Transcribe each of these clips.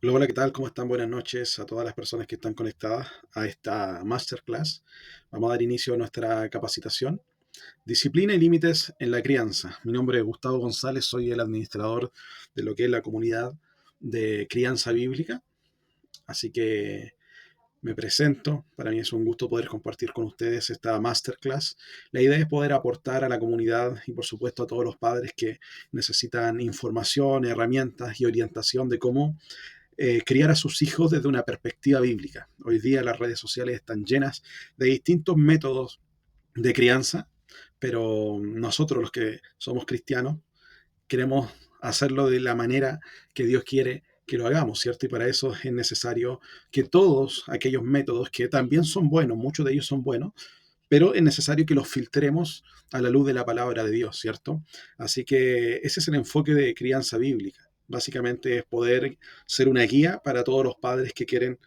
Hola, hola, ¿qué tal? ¿Cómo están? Buenas noches a todas las personas que están conectadas a esta masterclass. Vamos a dar inicio a nuestra capacitación. Disciplina y límites en la crianza. Mi nombre es Gustavo González, soy el administrador de lo que es la comunidad de crianza bíblica. Así que me presento. Para mí es un gusto poder compartir con ustedes esta masterclass. La idea es poder aportar a la comunidad y por supuesto a todos los padres que necesitan información, herramientas y orientación de cómo criar a sus hijos desde una perspectiva bíblica. Hoy día las redes sociales están llenas de distintos métodos de crianza, pero nosotros los que somos cristianos queremos hacerlo de la manera que Dios quiere que lo hagamos, ¿cierto? Y para eso es necesario que todos aquellos métodos que también son buenos, muchos de ellos son buenos, pero es necesario que los filtremos a la luz de la palabra de Dios, ¿cierto? Así que ese es el enfoque de crianza bíblica. Básicamente es poder ser una guía para todos los padres que quieren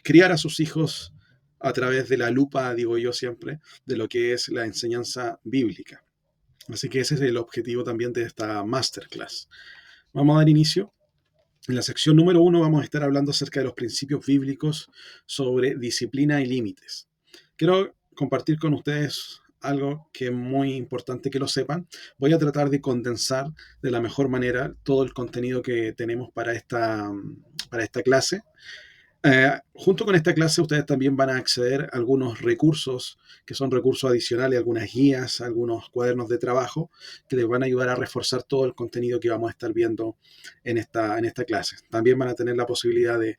criar a sus hijos a través de la lupa, digo yo siempre, de lo que es la enseñanza bíblica. Así que ese es el objetivo también de esta masterclass. Vamos a dar inicio. En la sección número uno vamos a estar hablando acerca de los principios bíblicos sobre disciplina y límites. Quiero compartir con ustedes algo que es muy importante que lo sepan. Voy a tratar de condensar de la mejor manera todo el contenido que tenemos para esta clase. Junto con esta clase ustedes también van a acceder a algunos recursos que son recursos adicionales, algunas guías, algunos cuadernos de trabajo que les van a ayudar a reforzar todo el contenido que vamos a estar viendo en esta clase. También van a tener la posibilidad de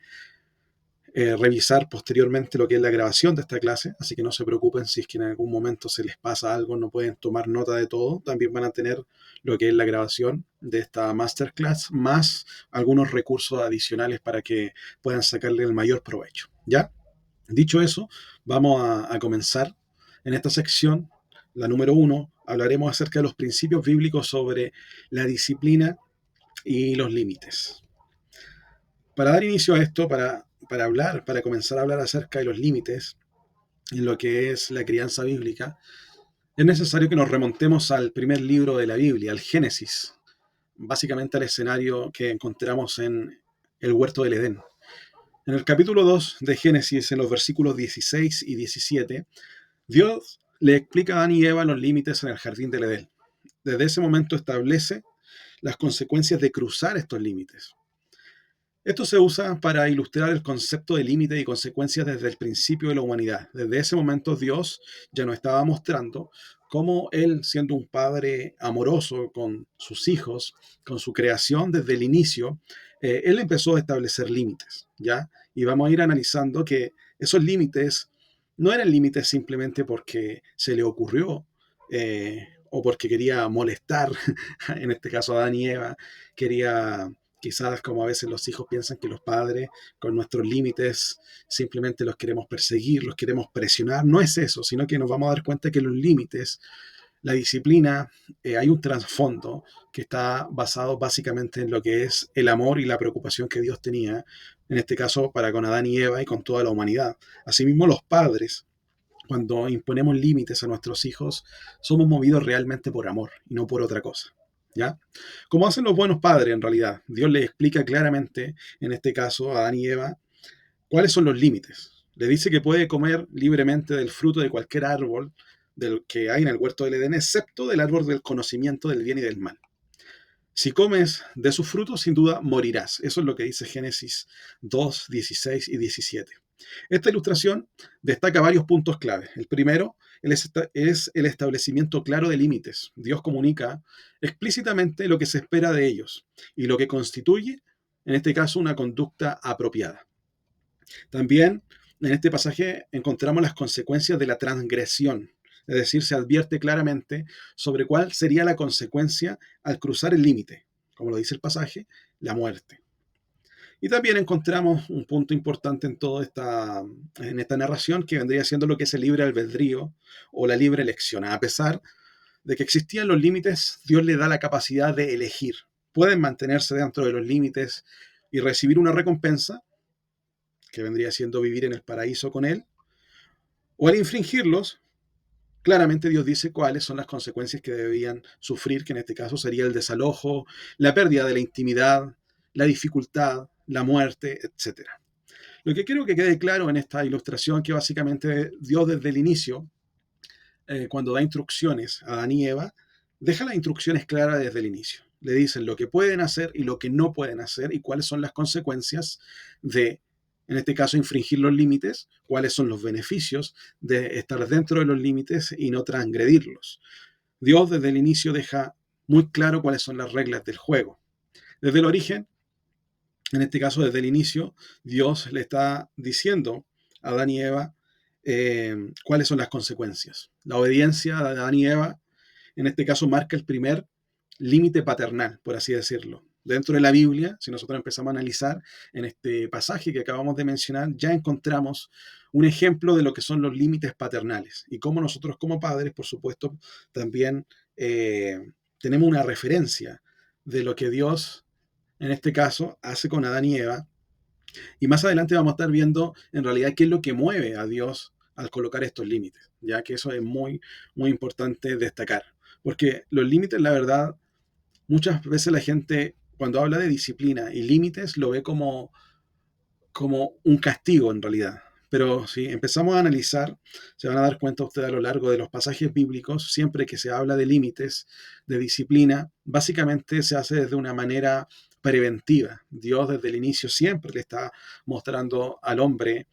revisar posteriormente lo que es la grabación de esta clase, así que no se preocupen si es que en algún momento se les pasa algo, no pueden tomar nota de todo, también van a tener lo que es la grabación de esta masterclass, más algunos recursos adicionales para que puedan sacarle el mayor provecho. ¿Ya? Dicho eso, vamos a comenzar en esta sección, la número uno, hablaremos acerca de los principios bíblicos sobre la disciplina y los límites. Para dar inicio a esto, para comenzar a hablar acerca de los límites en lo que es la crianza bíblica, es necesario que nos remontemos al primer libro de la Biblia, al Génesis, básicamente al escenario que encontramos en el huerto del Edén. En el capítulo 2 de Génesis, en los versículos 16 y 17, Dios le explica a Adán y Eva los límites en el jardín del Edén. Desde ese momento establece las consecuencias de cruzar estos límites. Esto se usa para ilustrar el concepto de límite y consecuencias desde el principio de la humanidad. Desde ese momento Dios ya nos estaba mostrando cómo Él, siendo un padre amoroso con sus hijos, con su creación desde el inicio, Él empezó a establecer límites, ¿ya? Y vamos a ir analizando que esos límites no eran límites simplemente porque se le ocurrió o porque quería molestar, en este caso a Adán y Eva, quería quizás como a veces los hijos piensan que los padres con nuestros límites simplemente los queremos perseguir, los queremos presionar. No es eso, sino que nos vamos a dar cuenta que los límites, la disciplina, hay un trasfondo que está basado básicamente en lo que es el amor y la preocupación que Dios tenía, en este caso para con Adán y Eva y con toda la humanidad. Asimismo, los padres, cuando imponemos límites a nuestros hijos, somos movidos realmente por amor y no por otra cosa. ¿Ya? Como hacen los buenos padres en realidad. Dios les explica claramente, en este caso a Adán y Eva, cuáles son los límites. Le dice que puede comer libremente del fruto de cualquier árbol del que hay en el huerto del Edén, excepto del árbol del conocimiento del bien y del mal. Si comes de sus frutos, sin duda morirás. Eso es lo que dice Génesis 2, 16 y 17. Esta ilustración destaca varios puntos clave. El primero es el establecimiento claro de límites. Dios comunica explícitamente lo que se espera de ellos y lo que constituye, en este caso, una conducta apropiada. También en este pasaje encontramos las consecuencias de la transgresión, es decir, se advierte claramente sobre cuál sería la consecuencia al cruzar el límite, como lo dice el pasaje, la muerte. Y también encontramos un punto importante en esta narración que vendría siendo lo que es el libre albedrío o la libre elección. A pesar de que existían los límites, Dios le da la capacidad de elegir. Pueden mantenerse dentro de los límites y recibir una recompensa, que vendría siendo vivir en el paraíso con Él, o al infringirlos, claramente Dios dice cuáles son las consecuencias que debían sufrir, que en este caso sería el desalojo, la pérdida de la intimidad, la dificultad, la muerte, etcétera. Lo que quiero que quede claro en esta ilustración, que básicamente Dios desde el inicio, cuando da instrucciones a Adán y Eva, deja las instrucciones claras desde el inicio. Le dicen lo que pueden hacer y lo que no pueden hacer y cuáles son las consecuencias de, en este caso, infringir los límites, cuáles son los beneficios de estar dentro de los límites y no transgredirlos. Dios desde el inicio deja muy claro cuáles son las reglas del juego. Desde el origen, en este caso desde el inicio, Dios le está diciendo a Adán y Eva cuáles son las consecuencias. La obediencia de Adán y Eva, en este caso, marca el primer límite paternal, por así decirlo. Dentro de la Biblia, si nosotros empezamos a analizar en este pasaje que acabamos de mencionar, ya encontramos un ejemplo de lo que son los límites paternales y cómo nosotros como padres, por supuesto, también tenemos una referencia de lo que Dios, en este caso, hace con Adán y Eva. Y más adelante vamos a estar viendo en realidad qué es lo que mueve a Dios al colocar estos límites, ya que eso es muy, muy importante destacar. Porque los límites, la verdad, muchas veces la gente cuando habla de disciplina y límites lo ve como un castigo en realidad. Pero si empezamos a analizar, se van a dar cuenta ustedes a lo largo de los pasajes bíblicos, siempre que se habla de límites, de disciplina, básicamente se hace desde una manera preventiva. Dios desde el inicio siempre le está mostrando al hombre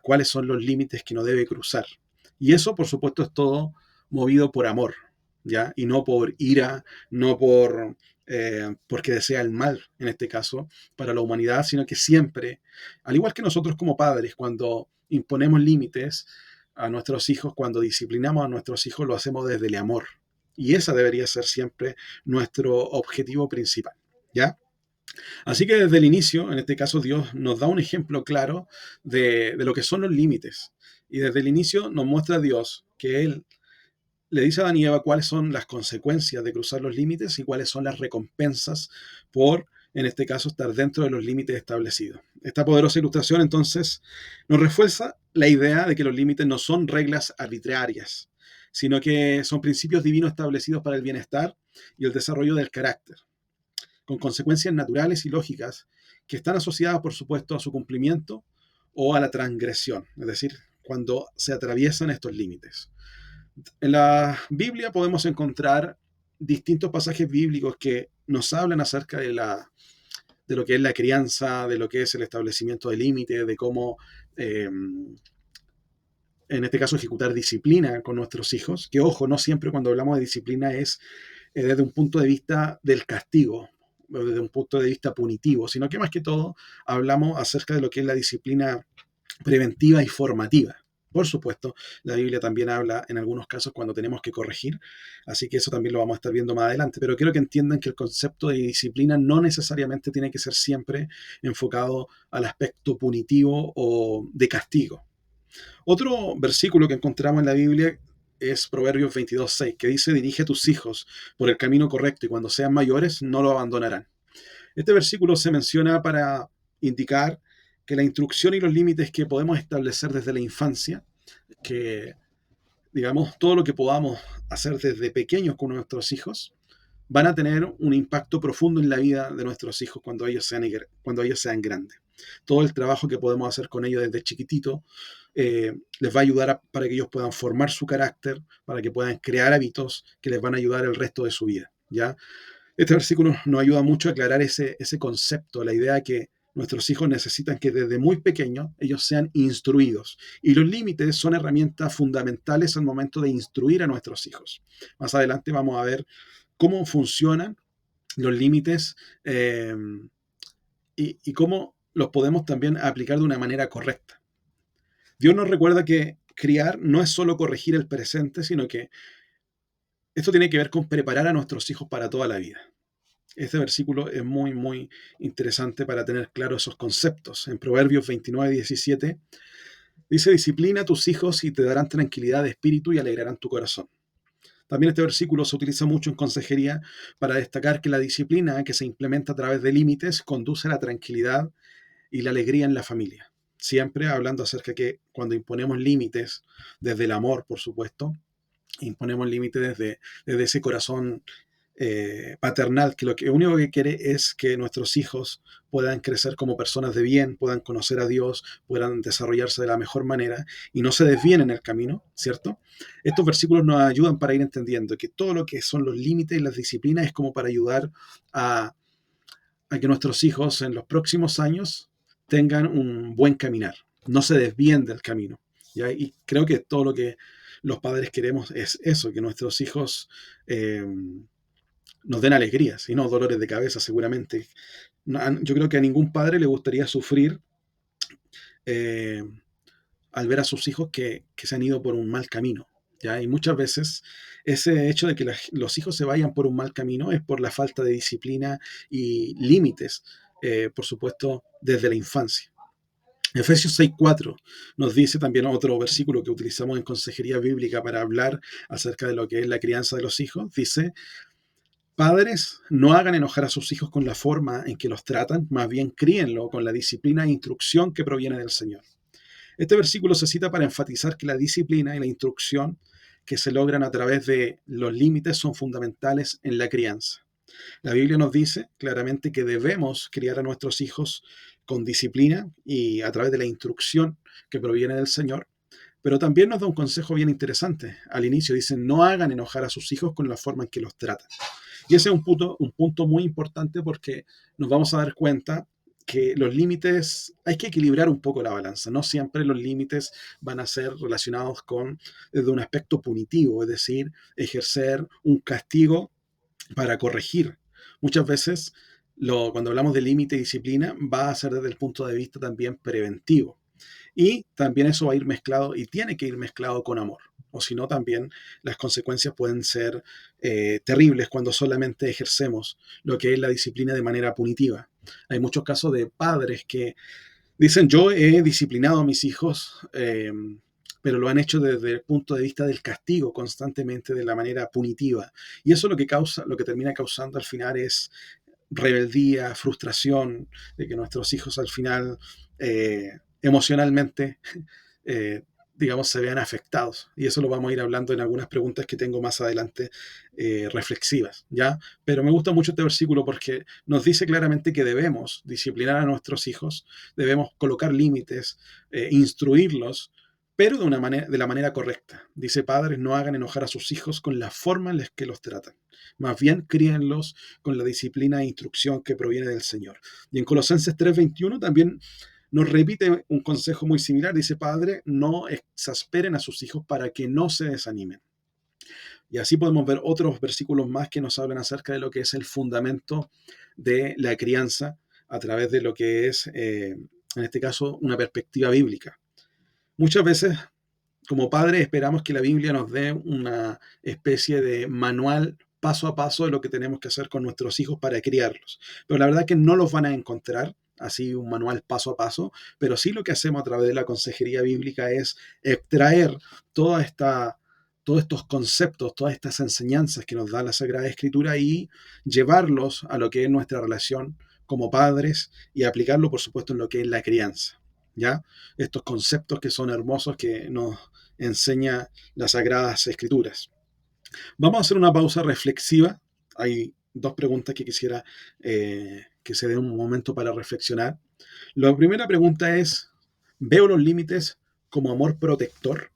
cuáles son los límites que no debe cruzar. Y eso, por supuesto, es todo movido por amor, ¿ya? Y no por ira, no porque desea el mal, en este caso, para la humanidad, sino que siempre, al igual que nosotros como padres, cuando imponemos límites a nuestros hijos, cuando disciplinamos a nuestros hijos, lo hacemos desde el amor. Y esa debería ser siempre nuestro objetivo principal, ¿ya? Así que desde el inicio, en este caso, Dios nos da un ejemplo claro de lo que son los límites. Y desde el inicio nos muestra a Dios que Él le dice a Adán y Eva cuáles son las consecuencias de cruzar los límites y cuáles son las recompensas por, en este caso, estar dentro de los límites establecidos. Esta poderosa ilustración, entonces, nos refuerza la idea de que los límites no son reglas arbitrarias, sino que son principios divinos establecidos para el bienestar y el desarrollo del carácter, con consecuencias naturales y lógicas que están asociadas, por supuesto, a su cumplimiento o a la transgresión, es decir, cuando se atraviesan estos límites. En la Biblia podemos encontrar distintos pasajes bíblicos que nos hablan acerca de lo que es la crianza, de lo que es el establecimiento de límites, de cómo, en este caso, ejecutar disciplina con nuestros hijos. Que, ojo, no siempre cuando hablamos de disciplina es desde un punto de vista del castigo, desde un punto de vista punitivo, sino que más que todo hablamos acerca de lo que es la disciplina preventiva y formativa. Por supuesto, la Biblia también habla en algunos casos cuando tenemos que corregir, así que eso también lo vamos a estar viendo más adelante, pero quiero que entiendan que el concepto de disciplina no necesariamente tiene que ser siempre enfocado al aspecto punitivo o de castigo. Otro versículo que encontramos en la Biblia es Proverbios 22:6, que dice: dirige a tus hijos por el camino correcto y cuando sean mayores no lo abandonarán. Este versículo se menciona para indicar que la instrucción y los límites que podemos establecer desde la infancia, que digamos todo lo que podamos hacer desde pequeños con nuestros hijos, van a tener un impacto profundo en la vida de nuestros hijos cuando ellos sean grandes. Todo el trabajo que podemos hacer con ellos desde chiquitito les va a ayudar para que ellos puedan formar su carácter, para que puedan crear hábitos que les van a ayudar el resto de su vida, ¿ya? Este versículo nos ayuda mucho a aclarar ese concepto, la idea que nuestros hijos necesitan que desde muy pequeños ellos sean instruidos. Y los límites son herramientas fundamentales al momento de instruir a nuestros hijos. Más adelante vamos a ver cómo funcionan los límites y cómo los podemos también aplicar de una manera correcta. Dios nos recuerda que criar no es solo corregir el presente, sino que esto tiene que ver con preparar a nuestros hijos para toda la vida. Este versículo es muy, muy interesante para tener claro esos conceptos. En Proverbios 29:17 dice: disciplina a tus hijos y te darán tranquilidad de espíritu y alegrarán tu corazón. También este versículo se utiliza mucho en consejería para destacar que la disciplina que se implementa a través de límites conduce a la tranquilidad y la alegría en la familia. Siempre hablando acerca de que cuando imponemos límites, desde el amor, por supuesto, imponemos límites desde ese corazón paternal, que lo único que quiere es que nuestros hijos puedan crecer como personas de bien, puedan conocer a Dios, puedan desarrollarse de la mejor manera y no se desvíen en el camino, ¿cierto? Estos versículos nos ayudan para ir entendiendo que todo lo que son los límites y las disciplinas es como para ayudar a, a que nuestros hijos en los próximos años tengan un buen caminar, no se desvíen del camino. ¿Ya? Y creo que todo lo que los padres queremos es eso, que nuestros hijos nos den alegrías y no dolores de cabeza seguramente. Yo creo que a ningún padre le gustaría sufrir eh, al ver a sus hijos que se han ido por un mal camino. ¿Ya? Y muchas veces ese hecho de que los hijos se vayan por un mal camino es por la falta de disciplina y límites, por supuesto, desde la infancia. Efesios 6:4 nos dice también otro versículo que utilizamos en consejería bíblica para hablar acerca de lo que es la crianza de los hijos. Dice, padres, no hagan enojar a sus hijos con la forma en que los tratan, más bien críenlo con la disciplina e instrucción que proviene del Señor. Este versículo se cita para enfatizar que la disciplina y la instrucción que se logran a través de los límites son fundamentales en la crianza. La Biblia nos dice claramente que debemos criar a nuestros hijos con disciplina y a través de la instrucción que proviene del Señor, pero también nos da un consejo bien interesante. Al inicio dice, no hagan enojar a sus hijos con la forma en que los tratan. Y ese es un punto muy importante porque nos vamos a dar cuenta que los límites, hay que equilibrar un poco la balanza. No siempre los límites van a ser relacionados con desde un aspecto punitivo, es decir, ejercer un castigo para corregir. Muchas veces, cuando hablamos de límite y disciplina, va a ser desde el punto de vista también preventivo. Y también eso va a ir mezclado y tiene que ir mezclado con amor. O si no, también las consecuencias pueden ser terribles cuando solamente ejercemos lo que es la disciplina de manera punitiva. Hay muchos casos de padres que dicen, yo he disciplinado a mis hijos, pero lo han hecho desde el punto de vista del castigo constantemente, de la manera punitiva. Y eso lo que causa, lo que termina causando al final es rebeldía, frustración, de que nuestros hijos al final emocionalmente, eh, digamos, se vean afectados. Y eso lo vamos a ir hablando en algunas preguntas que tengo más adelante reflexivas, ¿ya? Pero me gusta mucho este versículo porque nos dice claramente que debemos disciplinar a nuestros hijos, debemos colocar límites, instruirlos, pero de la manera correcta. Dice, padres, no hagan enojar a sus hijos con la forma en la que los tratan. Más bien, críenlos con la disciplina e instrucción que proviene del Señor. Y en Colosenses 3:21 también nos repite un consejo muy similar. Dice, padre, no exasperen a sus hijos para que no se desanimen. Y así podemos ver otros versículos más que nos hablan acerca de lo que es el fundamento de la crianza a través de lo que es, en este caso, una perspectiva bíblica. Muchas veces, como padres, esperamos que la Biblia nos dé una especie de manual paso a paso de lo que tenemos que hacer con nuestros hijos para criarlos. Pero la verdad es que no los van a encontrar así un manual paso a paso, pero sí lo que hacemos a través de la consejería bíblica es extraer toda esta, todos estos conceptos, todas estas enseñanzas que nos da la Sagrada Escritura y llevarlos a lo que es nuestra relación como padres y aplicarlo, por supuesto, en lo que es la crianza. ¿Ya? Estos conceptos que son hermosos que nos enseña las Sagradas Escrituras. Vamos a hacer una pausa reflexiva. Hay dos preguntas que quisiera que se dé un momento para reflexionar. La primera pregunta es, ¿veo los límites como amor protector?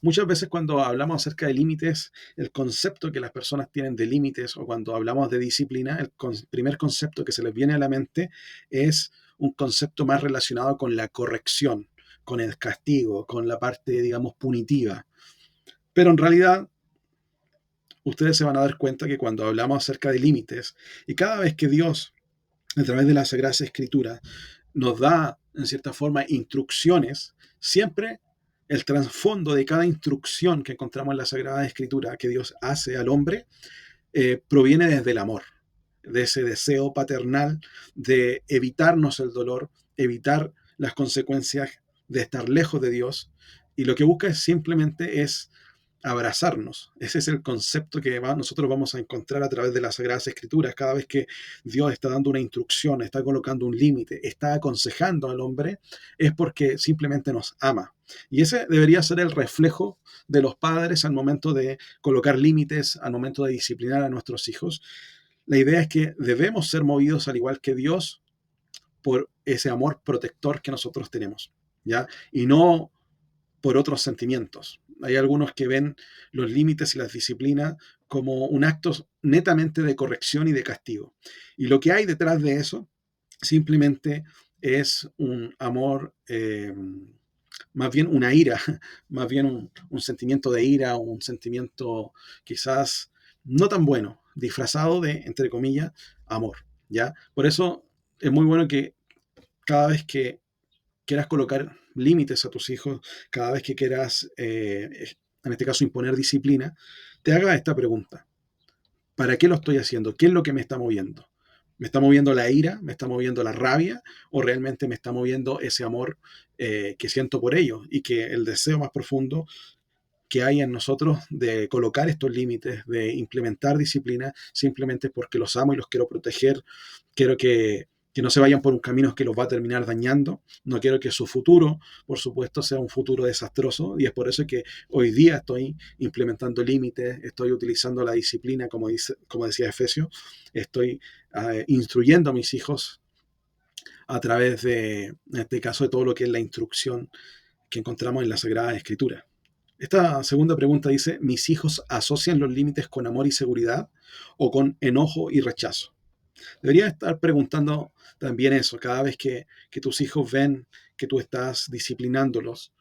Muchas veces cuando hablamos acerca de límites, el concepto que las personas tienen de límites o cuando hablamos de disciplina, el primer concepto que se les viene a la mente es un concepto más relacionado con la corrección, con el castigo, con la parte, digamos, punitiva. Pero en realidad, ustedes se van a dar cuenta que cuando hablamos acerca de límites y cada vez que Dios, a través de la Sagrada Escritura, nos da, en cierta forma, instrucciones, siempre el trasfondo de cada instrucción que encontramos en la Sagrada Escritura que Dios hace al hombre proviene desde el amor, de ese deseo paternal de evitarnos el dolor, evitar las consecuencias de estar lejos de Dios. Y lo que busca es simplemente es abrazarnos. Ese es el concepto que nosotros vamos a encontrar a través de las Sagradas Escrituras. Cada vez que Dios está dando una instrucción, está colocando un límite, está aconsejando al hombre, es porque simplemente nos ama. Y ese debería ser el reflejo de los padres al momento de colocar límites, al momento de disciplinar a nuestros hijos. La idea es que debemos ser movidos, al igual que Dios, por ese amor protector que nosotros tenemos, ¿ya? Y no por otros sentimientos. Hay algunos que ven los límites y las disciplinas como un acto netamente de corrección y de castigo. Y lo que hay detrás de eso simplemente es un amor, más bien una ira, más bien un sentimiento de ira, un sentimiento quizás no tan bueno, disfrazado de, entre comillas, amor, ¿ya? Por eso es muy bueno que cada vez que quieras colocar límites a tus hijos, cada vez que quieras, en este caso, imponer disciplina, te haga esta pregunta. ¿Para qué lo estoy haciendo? ¿Qué es lo que me está moviendo? ¿Me está moviendo la ira? ¿Me está moviendo la rabia? ¿O realmente me está moviendo ese amor que siento por ellos? Y que el deseo más profundo que hay en nosotros de colocar estos límites, de implementar disciplina, simplemente porque los amo y los quiero proteger. Quiero que no se vayan por un camino que los va a terminar dañando. No quiero que su futuro, por supuesto, sea un futuro desastroso. Y es por eso que hoy día estoy implementando límites, estoy utilizando la disciplina, como decía Efesios, estoy instruyendo a mis hijos a través de, en este caso, de todo lo que es la instrucción que encontramos en la Sagrada Escritura. Esta segunda pregunta dice, ¿mis hijos asocian los límites con amor y seguridad o con enojo y rechazo? Deberías estar preguntando también eso, cada vez que tus hijos ven que tú estás disciplinándolos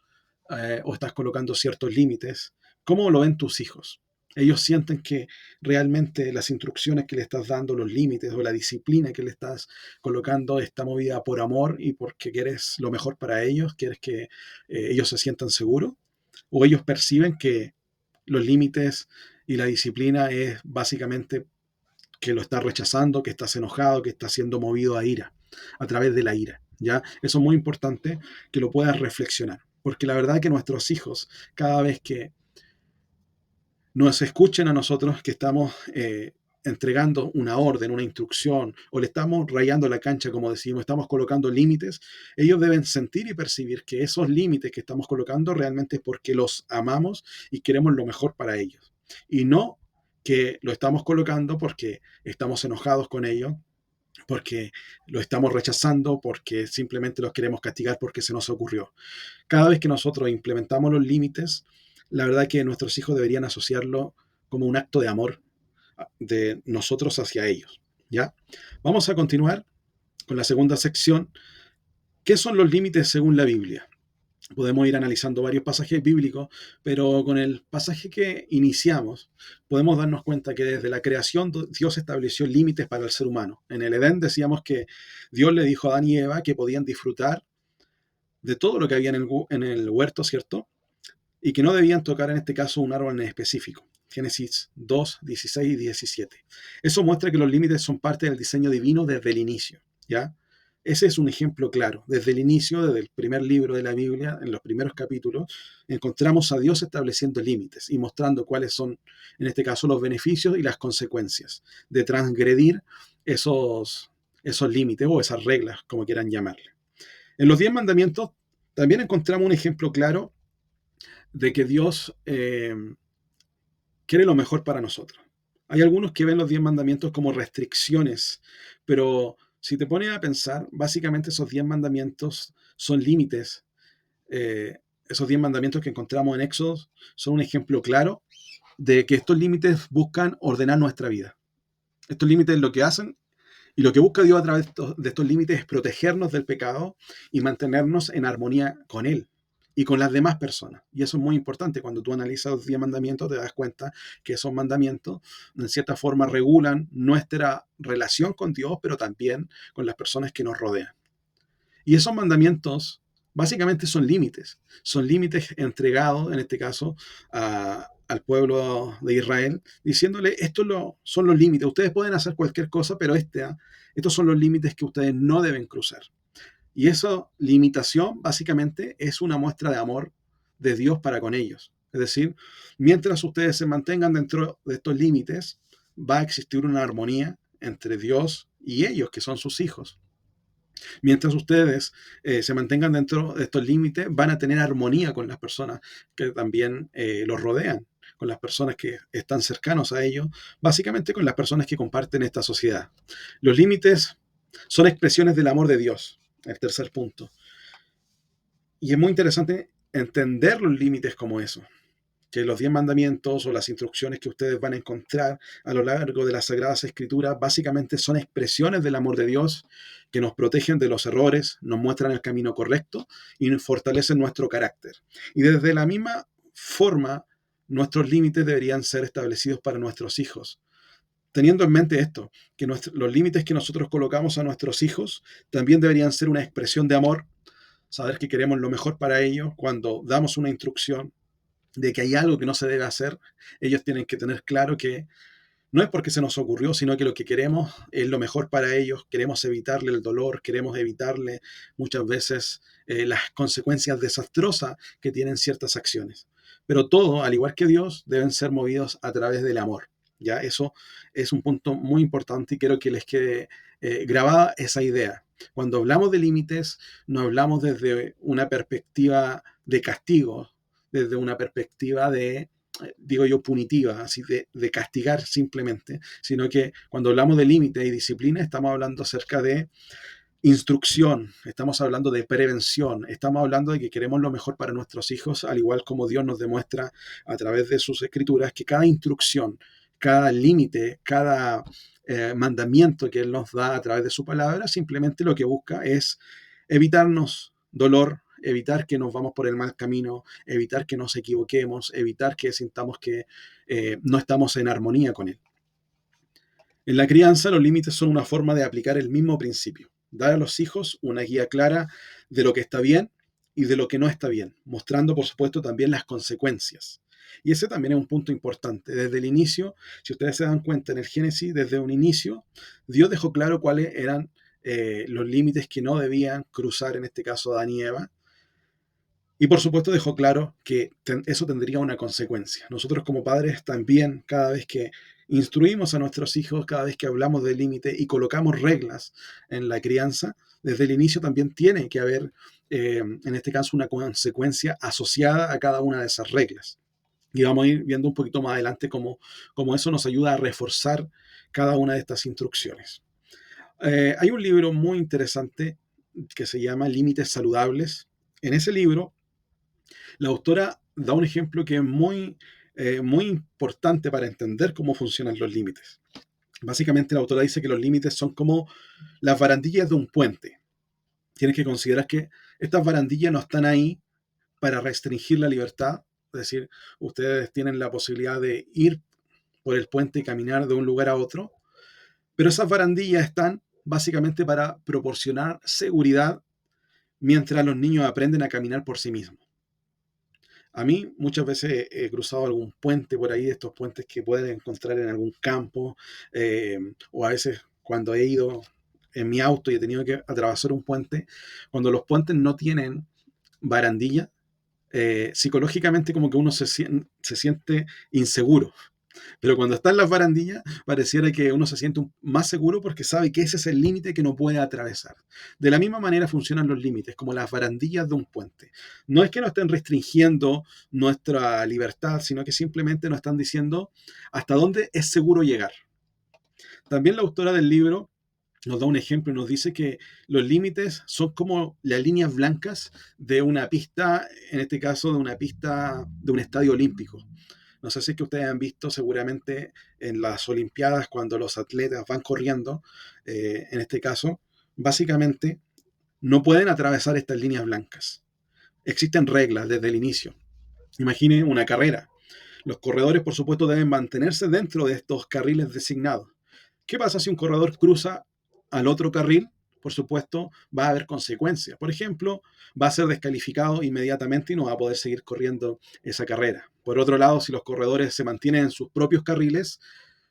o estás colocando ciertos límites, ¿cómo lo ven tus hijos? Ellos sienten que realmente las instrucciones que le estás dando, los límites o la disciplina que le estás colocando está movida por amor y porque quieres lo mejor para ellos, quieres que ellos se sientan seguros, o ellos perciben que los límites y la disciplina es básicamente que lo estás rechazando, que estás enojado, que estás siendo movido a ira, a través de la ira. ¿Ya? Eso es muy importante que lo puedas reflexionar, porque la verdad es que nuestros hijos, cada vez que nos escuchen a nosotros que estamos entregando una orden, una instrucción, o le estamos rayando la cancha, como decimos, estamos colocando límites, ellos deben sentir y percibir que esos límites que estamos colocando realmente es porque los amamos y queremos lo mejor para ellos. Y no que lo estamos colocando porque estamos enojados con ellos, porque lo estamos rechazando, porque simplemente los queremos castigar porque se nos ocurrió. Cada vez que nosotros implementamos los límites, la verdad es que nuestros hijos deberían asociarlo como un acto de amor de nosotros hacia ellos. ¿Ya? Vamos a continuar con la segunda sección. ¿Qué son los límites según la Biblia? Podemos ir analizando varios pasajes bíblicos, pero con el pasaje que iniciamos podemos darnos cuenta que desde la creación Dios estableció límites para el ser humano. En el Edén decíamos que Dios le dijo a Adán y Eva que podían disfrutar de todo lo que había en el huerto, ¿cierto? Y que no debían tocar en este caso un árbol en específico. Génesis 2, 16 y 17. Eso muestra que los límites son parte del diseño divino desde el inicio, ¿ya? Ese es un ejemplo claro. Desde el inicio, desde el primer libro de la Biblia, en los primeros capítulos, encontramos a Dios estableciendo límites y mostrando cuáles son, en este caso, los beneficios y las consecuencias de transgredir esos límites o esas reglas, como quieran llamarle. En los 10 mandamientos también encontramos un ejemplo claro de que Dios quiere lo mejor para nosotros. Hay algunos que ven los 10 mandamientos como restricciones, pero si te pones a pensar, básicamente esos 10 mandamientos son límites. Esos 10 mandamientos que encontramos en Éxodo son un ejemplo claro de que estos límites buscan ordenar nuestra vida. Estos límites lo que hacen y lo que busca Dios a través de estos límites es protegernos del pecado y mantenernos en armonía con Él y con las demás personas. Y eso es muy importante. Cuando tú analizas los 10 mandamientos, te das cuenta que esos mandamientos, en cierta forma, regulan nuestra relación con Dios, pero también con las personas que nos rodean. Y esos mandamientos básicamente son límites. Son límites entregados, en este caso, al pueblo de Israel, diciéndole, estos son los límites. Ustedes pueden hacer cualquier cosa, pero estos son los límites que ustedes no deben cruzar. Y esa limitación básicamente es una muestra de amor de Dios para con ellos. Es decir, mientras ustedes se mantengan dentro de estos límites, va a existir una armonía entre Dios y ellos, que son sus hijos. Mientras ustedes se mantengan dentro de estos límites, van a tener armonía con las personas que también los rodean, con las personas que están cercanos a ellos, básicamente con las personas que comparten esta sociedad. Los límites son expresiones del amor de Dios, el tercer punto. Y es muy interesante entender los límites como eso, que los 10 mandamientos o las instrucciones que ustedes van a encontrar a lo largo de las Sagradas Escrituras básicamente son expresiones del amor de Dios que nos protegen de los errores, nos muestran el camino correcto y nos fortalecen nuestro carácter. Y desde la misma forma, nuestros límites deberían ser establecidos para nuestros hijos. Teniendo en mente esto, que los límites que nosotros colocamos a nuestros hijos también deberían ser una expresión de amor, saber que queremos lo mejor para ellos cuando damos una instrucción de que hay algo que no se debe hacer, ellos tienen que tener claro que no es porque se nos ocurrió, sino que lo que queremos es lo mejor para ellos, queremos evitarle el dolor, queremos evitarle muchas veces las consecuencias desastrosas que tienen ciertas acciones. Pero todo, al igual que Dios, deben ser movidos a través del amor. ¿Ya? Eso es un punto muy importante y quiero que les quede grabada esa idea. Cuando hablamos de límites, no hablamos desde una perspectiva de castigo, desde una perspectiva de, digo yo, punitiva, así de castigar simplemente, sino que cuando hablamos de límite y disciplina, estamos hablando acerca de instrucción, estamos hablando de prevención, estamos hablando de que queremos lo mejor para nuestros hijos, al igual como Dios nos demuestra a través de sus escrituras que cada instrucción, cada límite, cada mandamiento que Él nos da a través de su palabra, simplemente lo que busca es evitarnos dolor, evitar que nos vamos por el mal camino, evitar que nos equivoquemos, evitar que sintamos que no estamos en armonía con Él. En la crianza, los límites son una forma de aplicar el mismo principio, dar a los hijos una guía clara de lo que está bien y de lo que no está bien, mostrando, por supuesto, también las consecuencias. Y ese también es un punto importante. Desde el inicio, si ustedes se dan cuenta en el Génesis, desde un inicio, Dios dejó claro cuáles eran los límites que no debían cruzar, en este caso, Adán y Eva. Y por supuesto dejó claro que eso tendría una consecuencia. Nosotros como padres también, cada vez que instruimos a nuestros hijos, cada vez que hablamos de límite y colocamos reglas en la crianza, desde el inicio también tiene que haber, en este caso, una consecuencia asociada a cada una de esas reglas. Y vamos a ir viendo un poquito más adelante cómo eso nos ayuda a reforzar cada una de estas instrucciones. Hay un libro muy interesante que se llama Límites Saludables. En ese libro, la autora da un ejemplo que es muy importante para entender cómo funcionan los límites. Básicamente, la autora dice que los límites son como las barandillas de un puente. Tienes que considerar que estas barandillas no están ahí para restringir la libertad. Es decir, ustedes tienen la posibilidad de ir por el puente y caminar de un lugar a otro, pero esas barandillas están básicamente para proporcionar seguridad mientras los niños aprenden a caminar por sí mismos. A mí muchas veces he cruzado algún puente por ahí, estos puentes que pueden encontrar en algún campo, o a veces cuando he ido en mi auto y he tenido que atravesar un puente, cuando los puentes no tienen barandilla, psicológicamente como que uno se siente inseguro. Pero cuando está en las barandillas, pareciera que uno se siente más seguro porque sabe que ese es el límite que no puede atravesar. De la misma manera funcionan los límites, como las barandillas de un puente. No es que nos estén restringiendo nuestra libertad, sino que simplemente nos están diciendo hasta dónde es seguro llegar. También la autora del libro nos da un ejemplo y nos dice que los límites son como las líneas blancas de una pista, en este caso de una pista de un estadio olímpico. No sé si es que ustedes han visto seguramente en las Olimpiadas cuando los atletas van corriendo, en este caso, básicamente no pueden atravesar estas líneas blancas. Existen reglas desde el inicio. Imagine una carrera. Los corredores, por supuesto, deben mantenerse dentro de estos carriles designados. ¿Qué pasa si un corredor cruza al otro carril? Por supuesto, va a haber consecuencias. Por ejemplo, va a ser descalificado inmediatamente y no va a poder seguir corriendo esa carrera. Por otro lado, si los corredores se mantienen en sus propios carriles,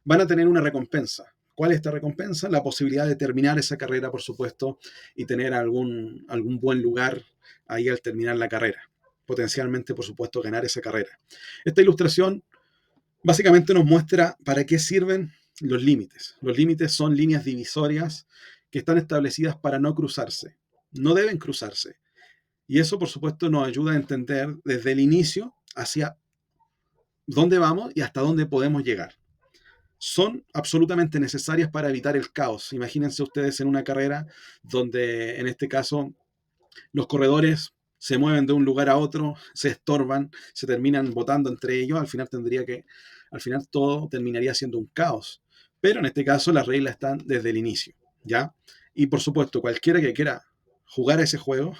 van a tener una recompensa. ¿Cuál es esta recompensa? La posibilidad de terminar esa carrera, por supuesto, y tener algún buen lugar ahí al terminar la carrera. potencialmente, por supuesto, ganar esa carrera. Esta ilustración básicamente nos muestra para qué sirven los límites. Los límites son líneas divisorias que están establecidas para no cruzarse. No deben cruzarse. Y eso, por supuesto, nos ayuda a entender desde el inicio hacia dónde vamos y hasta dónde podemos llegar. Son absolutamente necesarias para evitar el caos. Imagínense ustedes en una carrera donde, en este caso, los corredores se mueven de un lugar a otro, se estorban, se terminan botando entre ellos, al final todo terminaría siendo un caos. Pero en este caso las reglas están desde el inicio, ¿ya? Y por supuesto, cualquiera que quiera jugar a ese juego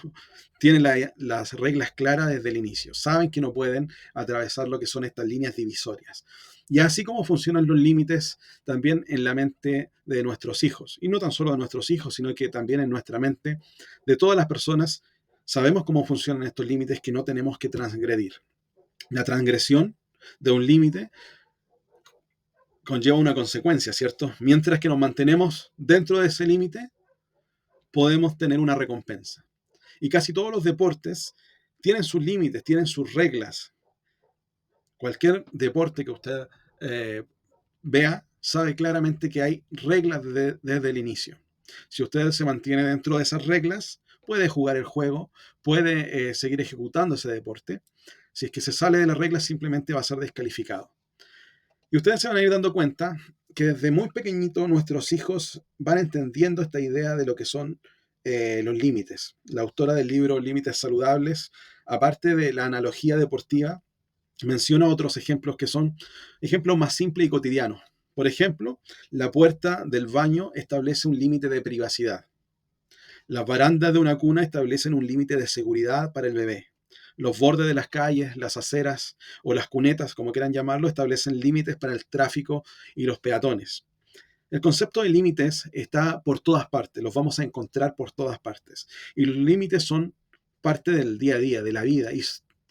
tiene las reglas claras desde el inicio. Saben que no pueden atravesar lo que son estas líneas divisorias. Y así como funcionan los límites también en la mente de nuestros hijos. Y no tan solo de nuestros hijos, sino que también en nuestra mente de todas las personas. Sabemos cómo funcionan estos límites que no tenemos que transgredir. La transgresión de un límite conlleva una consecuencia, ¿cierto? Mientras que nos mantenemos dentro de ese límite, podemos tener una recompensa. Y casi todos los deportes tienen sus límites, tienen sus reglas. Cualquier deporte que usted vea, sabe claramente que hay reglas desde el inicio. Si usted se mantiene dentro de esas reglas, puede jugar el juego, puede seguir ejecutando ese deporte. Si es que se sale de las reglas, simplemente va a ser descalificado. Y ustedes se van a ir dando cuenta que desde muy pequeñito nuestros hijos van entendiendo esta idea de lo que son los límites. La autora del libro Límites Saludables, aparte de la analogía deportiva, menciona otros ejemplos que son ejemplos más simples y cotidianos. Por ejemplo, la puerta del baño establece un límite de privacidad. Las barandas de una cuna establecen un límite de seguridad para el bebé. Los bordes de las calles, las aceras o las cunetas, como quieran llamarlo, establecen límites para el tráfico y los peatones. El concepto de límites está por todas partes, los vamos a encontrar por todas partes. Y los límites son parte del día a día, de la vida. Y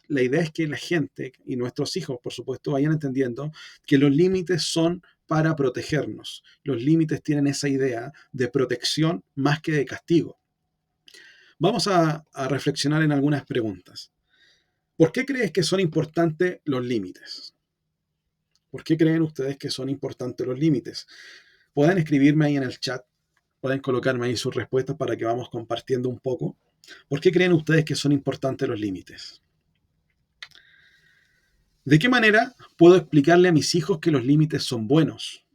la idea es que la gente y nuestros hijos, por supuesto, vayan entendiendo que los límites son para protegernos. Los límites tienen esa idea de protección más que de castigo. Vamos a reflexionar en algunas preguntas. ¿Por qué crees que son importantes los límites? ¿Por qué creen ustedes que son importantes los límites? Pueden escribirme ahí en el chat, pueden colocarme ahí sus respuestas para que vamos compartiendo un poco. ¿Por qué creen ustedes que son importantes los límites? ¿De qué manera puedo explicarle a mis hijos que los límites son buenos?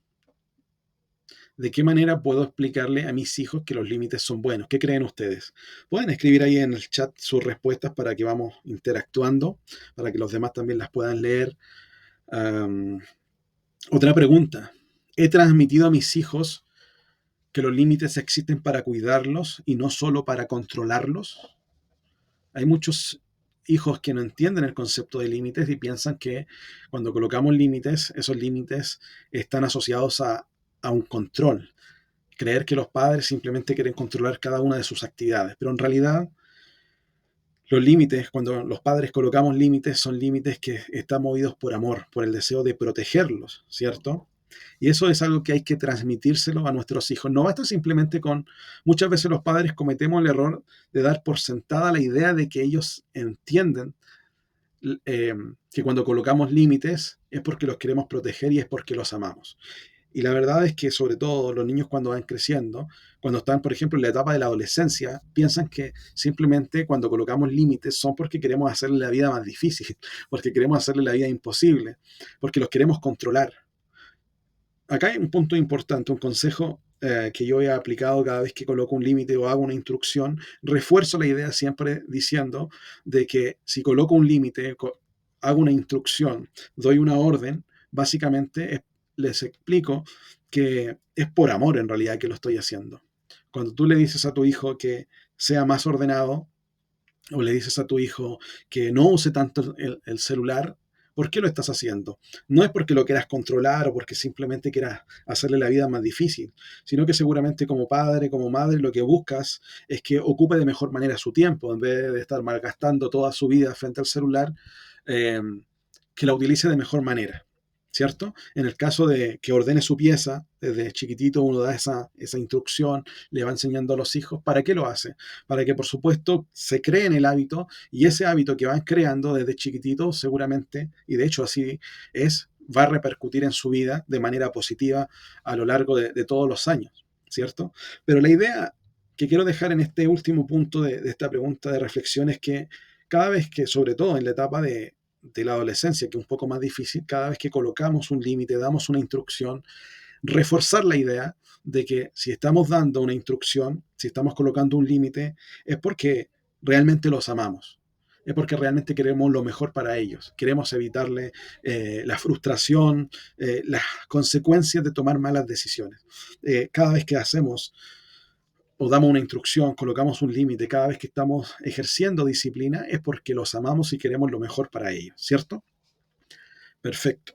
¿De qué manera puedo explicarle a mis hijos que los límites son buenos? ¿Qué creen ustedes? Pueden escribir ahí en el chat sus respuestas para que vamos interactuando, para que los demás también las puedan leer. Otra pregunta. ¿He transmitido a mis hijos que los límites existen para cuidarlos y no solo para controlarlos? Hay muchos hijos que no entienden el concepto de límites y piensan que cuando colocamos límites, esos límites están asociados a un control. Creer que los padres simplemente quieren controlar cada una de sus actividades. Pero en realidad, los límites, cuando los padres colocamos límites, son límites que están movidos por amor, por el deseo de protegerlos, ¿cierto? Y eso es algo que hay que transmitírselo a nuestros hijos. No basta simplemente con... Muchas veces los padres cometemos el error de dar por sentada la idea de que ellos entienden que cuando colocamos límites es porque los queremos proteger y es porque los amamos. Y la verdad es que sobre todo los niños cuando van creciendo, cuando están, por ejemplo, en la etapa de la adolescencia, piensan que simplemente cuando colocamos límites son porque queremos hacerle la vida más difícil, porque queremos hacerle la vida imposible, porque los queremos controlar. Acá hay un punto importante, un consejo que yo he aplicado cada vez que coloco un límite o hago una instrucción. Refuerzo la idea siempre diciendo de que si coloco un límite, hago una instrucción, doy una orden, básicamente les explico que es por amor en realidad que lo estoy haciendo. Cuando tú le dices a tu hijo que sea más ordenado o le dices a tu hijo que no use tanto el celular, ¿por qué lo estás haciendo? No es porque lo quieras controlar o porque simplemente quieras hacerle la vida más difícil, sino que seguramente como padre, como madre, lo que buscas es que ocupe de mejor manera su tiempo, en vez de estar malgastando toda su vida frente al celular, que la utilice de mejor manera, ¿cierto? En el caso de que ordene su pieza, desde chiquitito uno da esa instrucción, le va enseñando a los hijos. ¿Para qué lo hace? Para que, por supuesto, se creen el hábito, y ese hábito que van creando desde chiquitito seguramente, y de hecho así es, va a repercutir en su vida de manera positiva a lo largo de todos los años, ¿cierto? Pero la idea que quiero dejar en este último punto de esta pregunta de reflexión es que cada vez que, sobre todo en la etapa de la adolescencia, que es un poco más difícil, cada vez que colocamos un límite, damos una instrucción, reforzar la idea de que si estamos dando una instrucción, si estamos colocando un límite, es porque realmente los amamos. Es porque realmente queremos lo mejor para ellos. Queremos evitarle la frustración, las consecuencias de tomar malas decisiones. Cada vez que hacemos o damos una instrucción, colocamos un límite, cada vez que estamos ejerciendo disciplina, es porque los amamos y queremos lo mejor para ellos, ¿cierto? Perfecto.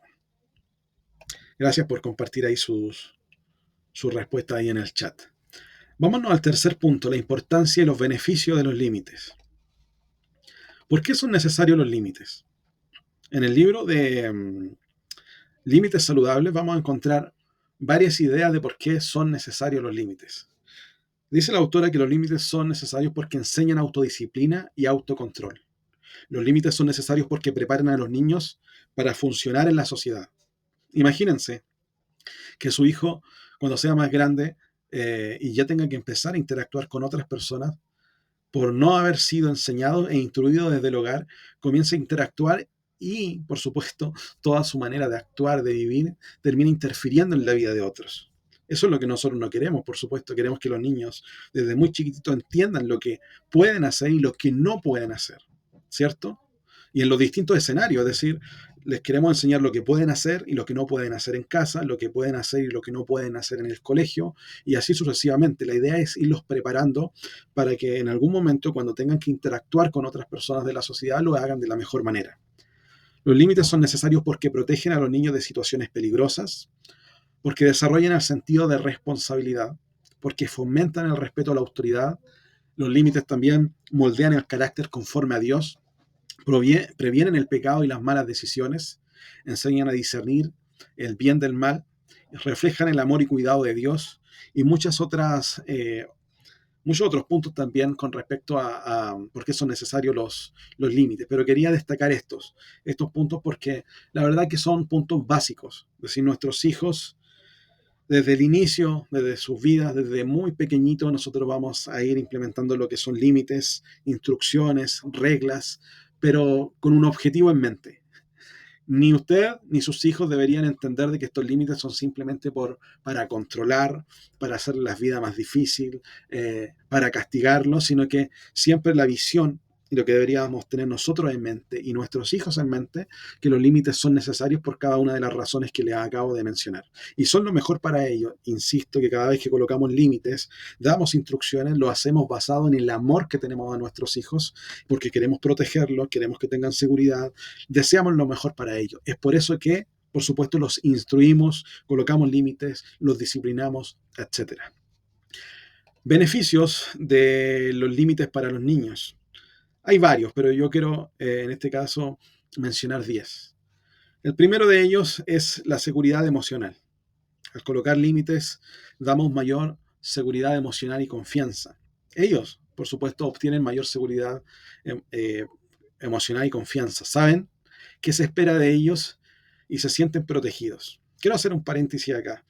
Gracias por compartir ahí su respuesta ahí en el chat. Vámonos al tercer punto, la importancia y los beneficios de los límites. ¿Por qué son necesarios los límites? En el libro de Límites Saludables vamos a encontrar varias ideas de por qué son necesarios los límites. Dice la autora que los límites son necesarios porque enseñan autodisciplina y autocontrol. Los límites son necesarios porque preparan a los niños para funcionar en la sociedad. Imagínense que su hijo, cuando sea más grande y ya tenga que empezar a interactuar con otras personas, por no haber sido enseñado e instruido desde el hogar, comienza a interactuar y, por supuesto, toda su manera de actuar, de vivir, termina interfiriendo en la vida de otros. Eso es lo que nosotros no queremos, por supuesto. Queremos que los niños desde muy chiquititos entiendan lo que pueden hacer y lo que no pueden hacer, ¿cierto? Y en los distintos escenarios, es decir, les queremos enseñar lo que pueden hacer y lo que no pueden hacer en casa, lo que pueden hacer y lo que no pueden hacer en el colegio, y así sucesivamente. La idea es irlos preparando para que en algún momento, cuando tengan que interactuar con otras personas de la sociedad, lo hagan de la mejor manera. Los límites son necesarios porque protegen a los niños de situaciones peligrosas, porque desarrollan el sentido de responsabilidad, porque fomentan el respeto a la autoridad. Los límites también moldean el carácter conforme a Dios, previenen el pecado y las malas decisiones, enseñan a discernir el bien del mal, reflejan el amor y cuidado de Dios y muchos otros puntos también con respecto a por qué son necesarios los límites. Pero quería destacar estos puntos porque la verdad que son puntos básicos. Es decir, nuestros hijos, desde el inicio, desde sus vidas, desde muy pequeñitos, nosotros vamos a ir implementando lo que son límites, instrucciones, reglas, pero con un objetivo en mente. Ni usted ni sus hijos deberían entender de que estos límites son simplemente para controlar, para hacer la vida más difícil, para castigarlos, sino que siempre la visión y lo que deberíamos tener nosotros en mente y nuestros hijos en mente, que los límites son necesarios por cada una de las razones que les acabo de mencionar. Y son lo mejor para ellos. Insisto que cada vez que colocamos límites, damos instrucciones, lo hacemos basado en el amor que tenemos a nuestros hijos, porque queremos protegerlos, queremos que tengan seguridad, deseamos lo mejor para ellos. Es por eso que, por supuesto, los instruimos, colocamos límites, los disciplinamos, etcétera. Beneficios de los límites para los niños. Hay varios, pero yo quiero, en este caso, mencionar 10. El primero de ellos es la seguridad emocional. Al colocar límites, damos mayor seguridad emocional y confianza. Ellos, por supuesto, obtienen mayor seguridad emocional y confianza. Saben qué se espera de ellos y se sienten protegidos. Quiero hacer un paréntesis acá.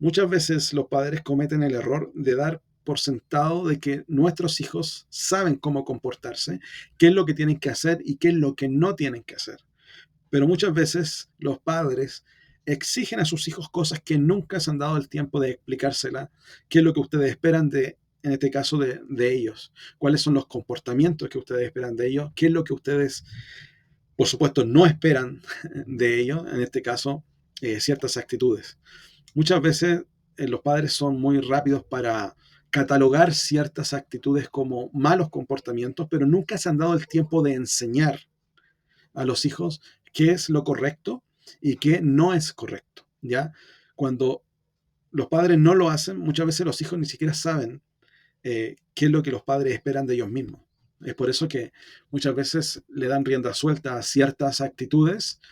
Muchas veces los padres cometen el error de dar por sentado de que nuestros hijos saben cómo comportarse, qué es lo que tienen que hacer y qué es lo que no tienen que hacer. Pero muchas veces los padres exigen a sus hijos cosas que nunca se han dado el tiempo de explicársela, qué es lo que ustedes esperan en este caso, de ellos, cuáles son los comportamientos que ustedes esperan de ellos, qué es lo que ustedes, por supuesto, no esperan de ellos, en este caso, ciertas actitudes. Muchas veces los padres son muy rápidos para catalogar ciertas actitudes como malos comportamientos, pero nunca se han dado el tiempo de enseñar a los hijos qué es lo correcto y qué no es correcto, ¿ya? Cuando los padres no lo hacen, muchas veces los hijos ni siquiera saben qué es lo que los padres esperan de ellos mismos. Es por eso que muchas veces le dan rienda suelta a ciertas actitudes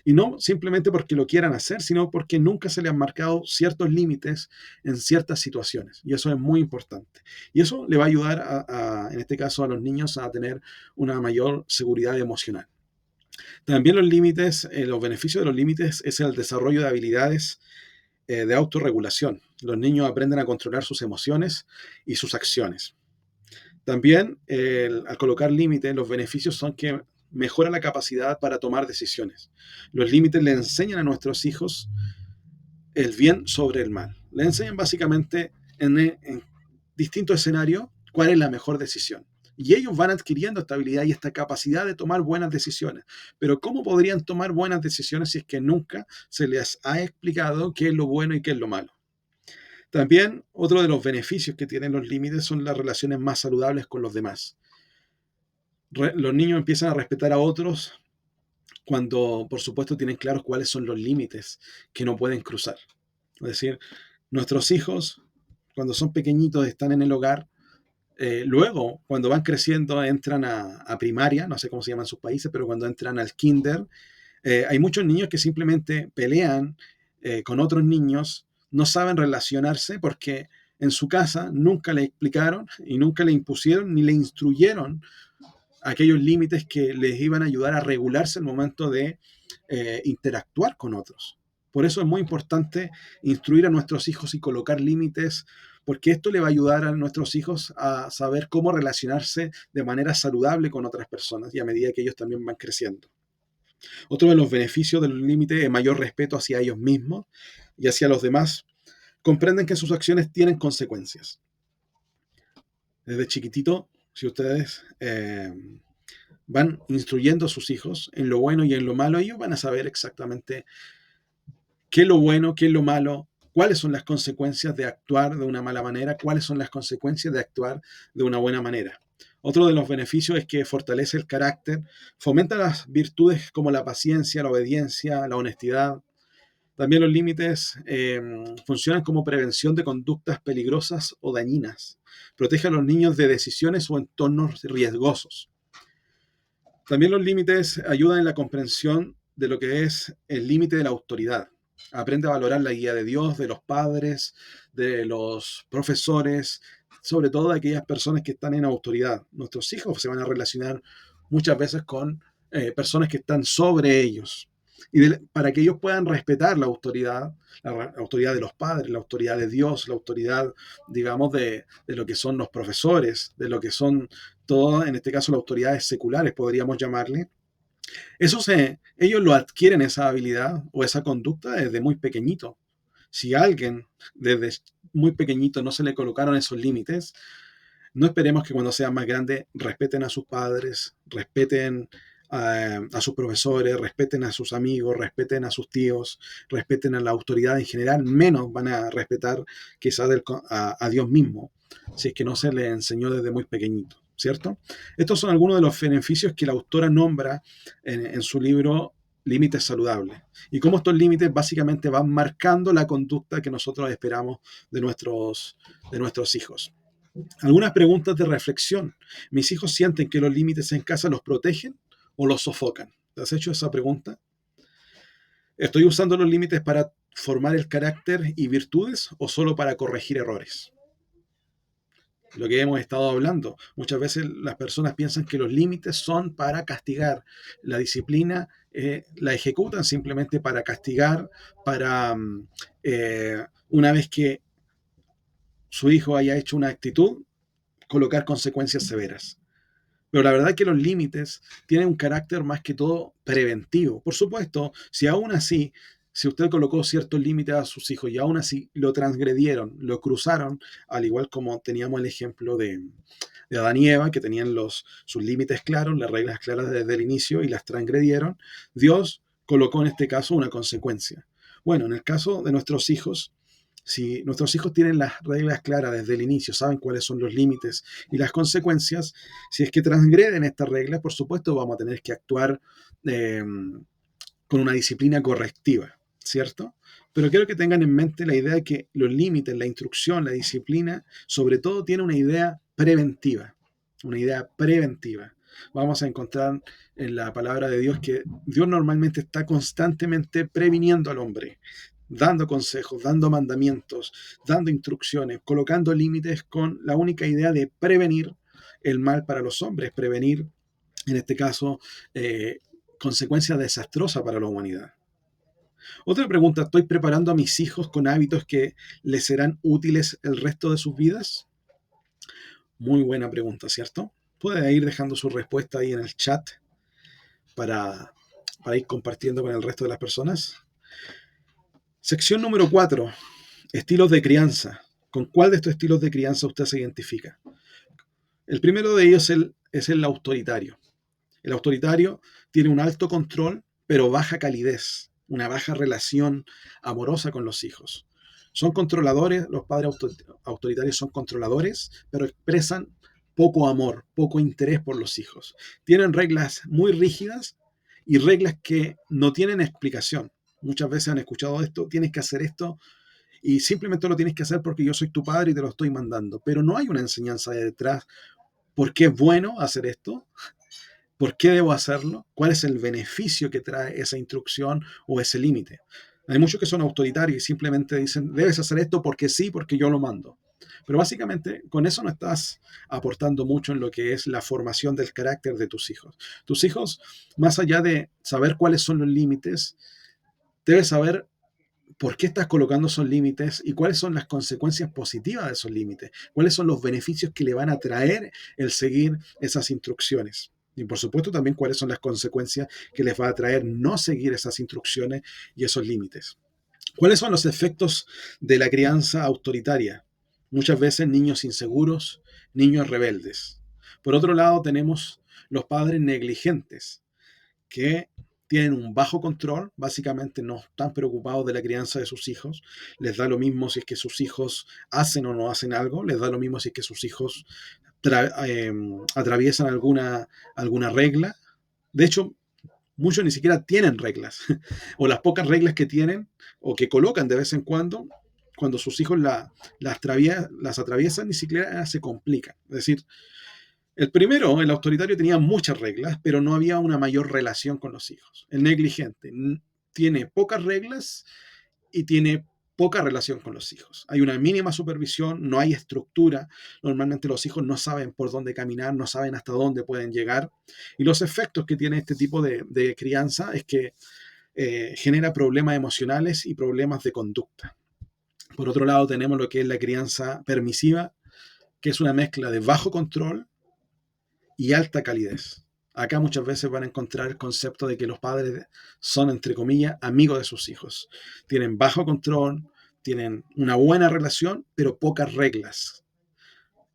Y no simplemente porque lo quieran hacer, sino porque nunca se les han marcado ciertos límites en ciertas situaciones. Y eso es muy importante. Y eso le va a ayudar, en este caso, a los niños a tener una mayor seguridad emocional. También los límites, los beneficios de los límites es el desarrollo de habilidades de autorregulación. Los niños aprenden a controlar sus emociones y sus acciones. También, al colocar límites, los beneficios son que mejora la capacidad para tomar decisiones. Los límites le enseñan a nuestros hijos el bien sobre el mal. Le enseñan básicamente en distintos escenarios cuál es la mejor decisión. Y ellos van adquiriendo esta habilidad y esta capacidad de tomar buenas decisiones. Pero ¿cómo podrían tomar buenas decisiones si es que nunca se les ha explicado qué es lo bueno y qué es lo malo? También otro de los beneficios que tienen los límites son las relaciones más saludables con los demás. Los niños empiezan a respetar a otros cuando, por supuesto, tienen claros cuáles son los límites que no pueden cruzar. Es decir, nuestros hijos, cuando son pequeñitos, están en el hogar. Luego, cuando van creciendo, entran a primaria, no sé cómo se llama en sus países, pero cuando entran al kinder, hay muchos niños que simplemente pelean con otros niños, no saben relacionarse porque en su casa nunca le explicaron y nunca le impusieron ni le instruyeron aquellos límites que les iban a ayudar a regularse al momento de interactuar con otros. Por eso es muy importante instruir a nuestros hijos y colocar límites, porque esto le va a ayudar a nuestros hijos a saber cómo relacionarse de manera saludable con otras personas y a medida que ellos también van creciendo. Otro de los beneficios del límite es mayor respeto hacia ellos mismos y hacia los demás. Comprenden que sus acciones tienen consecuencias. Desde chiquitito, si ustedes van instruyendo a sus hijos en lo bueno y en lo malo, ellos van a saber exactamente qué es lo bueno, qué es lo malo, cuáles son las consecuencias de actuar de una mala manera, cuáles son las consecuencias de actuar de una buena manera. Otro de los beneficios es que fortalece el carácter, fomenta las virtudes como la paciencia, la obediencia, la honestidad. También los límites funcionan como prevención de conductas peligrosas o dañinas. Protege a los niños de decisiones o entornos riesgosos. También los límites ayudan en la comprensión de lo que es el límite de la autoridad. Aprende a valorar la guía de Dios, de los padres, de los profesores, sobre todo de aquellas personas que están en autoridad. Nuestros hijos se van a relacionar muchas veces con personas que están sobre ellos. Para que ellos puedan respetar la autoridad de los padres, la autoridad de Dios, la autoridad, digamos, de lo que son los profesores, de lo que son todas, en este caso, las autoridades seculares, podríamos llamarle. Ellos lo adquieren esa habilidad o esa conducta desde muy pequeñito. Si a alguien desde muy pequeñito no se le colocaron esos límites, no esperemos que cuando sean más grandes respeten a sus padres, respeten a sus profesores, respeten a sus amigos, respeten a sus tíos, respeten a la autoridad en general, menos van a respetar quizás a Dios mismo, si es que no se les enseñó desde muy pequeñito, ¿cierto? Estos son algunos de los beneficios que la autora nombra en su libro Límites Saludables, y cómo estos límites básicamente van marcando la conducta que nosotros esperamos de nuestros hijos. Algunas preguntas de reflexión. ¿Mis hijos sienten que los límites en casa los protegen o los sofocan? ¿Te has hecho esa pregunta? ¿Estoy usando los límites para formar el carácter y virtudes o solo para corregir errores? Lo que hemos estado hablando. Muchas veces las personas piensan que los límites son para castigar. La disciplina la ejecutan simplemente para castigar, para una vez que su hijo haya hecho una actitud, colocar consecuencias severas. Pero la verdad es que los límites tienen un carácter más que todo preventivo. Por supuesto, si aún así, si usted colocó ciertos límites a sus hijos y aún así lo transgredieron, lo cruzaron, al igual como teníamos el ejemplo de Adán y Eva, que tenían sus límites claros, las reglas claras desde el inicio y las transgredieron, Dios colocó en este caso una consecuencia. Bueno, en el caso de nuestros hijos, si nuestros hijos tienen las reglas claras desde el inicio, saben cuáles son los límites y las consecuencias, si es que transgreden estas reglas, por supuesto vamos a tener que actuar con una disciplina correctiva, ¿cierto? Pero quiero que tengan en mente la idea de que los límites, la instrucción, la disciplina, sobre todo tiene una idea preventiva, una idea preventiva. vamos a encontrar en la palabra de Dios que Dios normalmente está constantemente previniendo al hombre, dando consejos, dando mandamientos, dando instrucciones, colocando límites con la única idea de prevenir el mal para los hombres, prevenir, en este caso, consecuencias desastrosas para la humanidad. Otra pregunta, ¿estoy preparando a mis hijos con hábitos que les serán útiles el resto de sus vidas? Muy buena pregunta, ¿cierto? Puede ir dejando su respuesta ahí en el chat para, para ir compartiendo con el resto de las personas. Sección número 4, estilos de crianza. ¿Con cuál de estos estilos de crianza usted se identifica? El primero de ellos es el autoritario. El autoritario tiene un alto control, pero baja calidez, una baja relación amorosa con los hijos. Son controladores, los padres autoritarios son controladores, pero expresan poco amor, poco interés por los hijos. Tienen reglas muy rígidas y reglas que no tienen explicación. Muchas veces han escuchado esto, tienes que hacer esto y simplemente lo tienes que hacer porque yo soy tu padre y te lo estoy mandando. Pero no hay una enseñanza de detrás. ¿Por qué es bueno hacer esto? ¿Por qué debo hacerlo? ¿Cuál es el beneficio que trae esa instrucción o ese límite? Hay muchos que son autoritarios y simplemente dicen, debes hacer esto porque sí, porque yo lo mando. Pero básicamente con eso no estás aportando mucho en lo que es la formación del carácter de tus hijos. Tus hijos, más allá de saber cuáles son los límites, debes saber por qué estás colocando esos límites y cuáles son las consecuencias positivas de esos límites, cuáles son los beneficios que le van a traer el seguir esas instrucciones. Y por supuesto también cuáles son las consecuencias que les va a traer no seguir esas instrucciones y esos límites. ¿Cuáles son los efectos de la crianza autoritaria? Muchas veces niños inseguros, niños rebeldes. Por otro lado tenemos los padres negligentes, que tienen un bajo control, básicamente no están preocupados de la crianza de sus hijos, les da lo mismo si es que sus hijos hacen o no hacen algo, les da lo mismo si es que sus hijos atraviesan alguna regla. De hecho, muchos ni siquiera tienen reglas, o las pocas reglas que tienen o que colocan de vez en cuando sus hijos las atraviesan, ni siquiera se complican. Es decir, el primero, el autoritario, tenía muchas reglas, pero no había una mayor relación con los hijos. El negligente tiene pocas reglas y tiene poca relación con los hijos. Hay una mínima supervisión, no hay estructura. Normalmente los hijos no saben por dónde caminar, no saben hasta dónde pueden llegar. Y los efectos que tiene este tipo de crianza es que genera problemas emocionales y problemas de conducta. Por otro lado, tenemos lo que es la crianza permisiva, que es una mezcla de bajo control y alta calidez. Acá muchas veces van a encontrar el concepto de que los padres son, entre comillas, amigos de sus hijos. Tienen bajo control, tienen una buena relación, pero pocas reglas.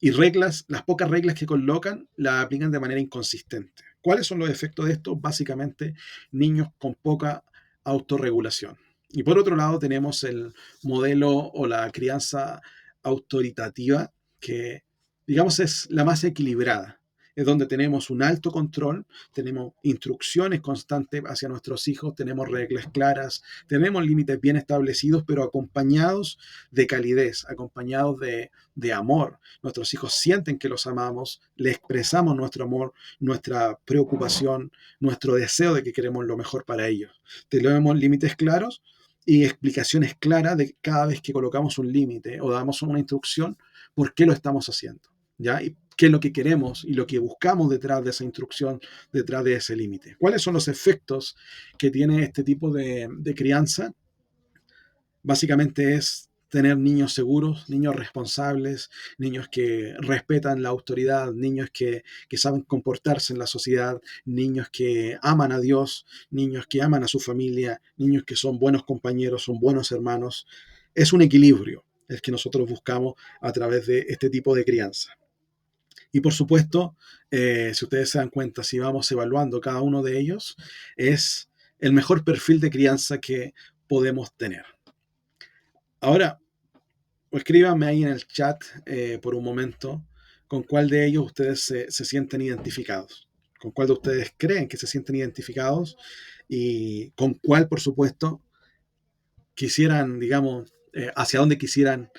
Y las pocas reglas que colocan, las aplican de manera inconsistente. ¿Cuáles son los efectos de esto? Básicamente, niños con poca autorregulación. Y por otro lado, tenemos el modelo o la crianza autoritativa, que, digamos, es la más equilibrada. Es donde tenemos un alto control, tenemos instrucciones constantes hacia nuestros hijos, tenemos reglas claras, tenemos límites bien establecidos, pero acompañados de calidez, acompañados de amor. Nuestros hijos sienten que los amamos, le expresamos nuestro amor, nuestra preocupación, nuestro deseo de que queremos lo mejor para ellos. Tenemos límites claros y explicaciones claras de cada vez que colocamos un límite o damos una instrucción, por qué lo estamos haciendo, ¿ya? Y qué es lo que queremos y lo que buscamos detrás de esa instrucción, detrás de ese límite. ¿Cuáles son los efectos que tiene este tipo de crianza? Básicamente es tener niños seguros, niños responsables, niños que respetan la autoridad, niños que saben comportarse en la sociedad, niños que aman a Dios, niños que aman a su familia, niños que son buenos compañeros, son buenos hermanos. Es un equilibrio el que nosotros buscamos a través de este tipo de crianza. Y por supuesto, si ustedes se dan cuenta, si vamos evaluando cada uno de ellos, es el mejor perfil de crianza que podemos tener. Ahora, escríbanme ahí en el chat por un momento con cuál de ellos ustedes se sienten identificados, con cuál de ustedes creen que se sienten identificados y con cuál, por supuesto, quisieran, digamos, hacia dónde quisieran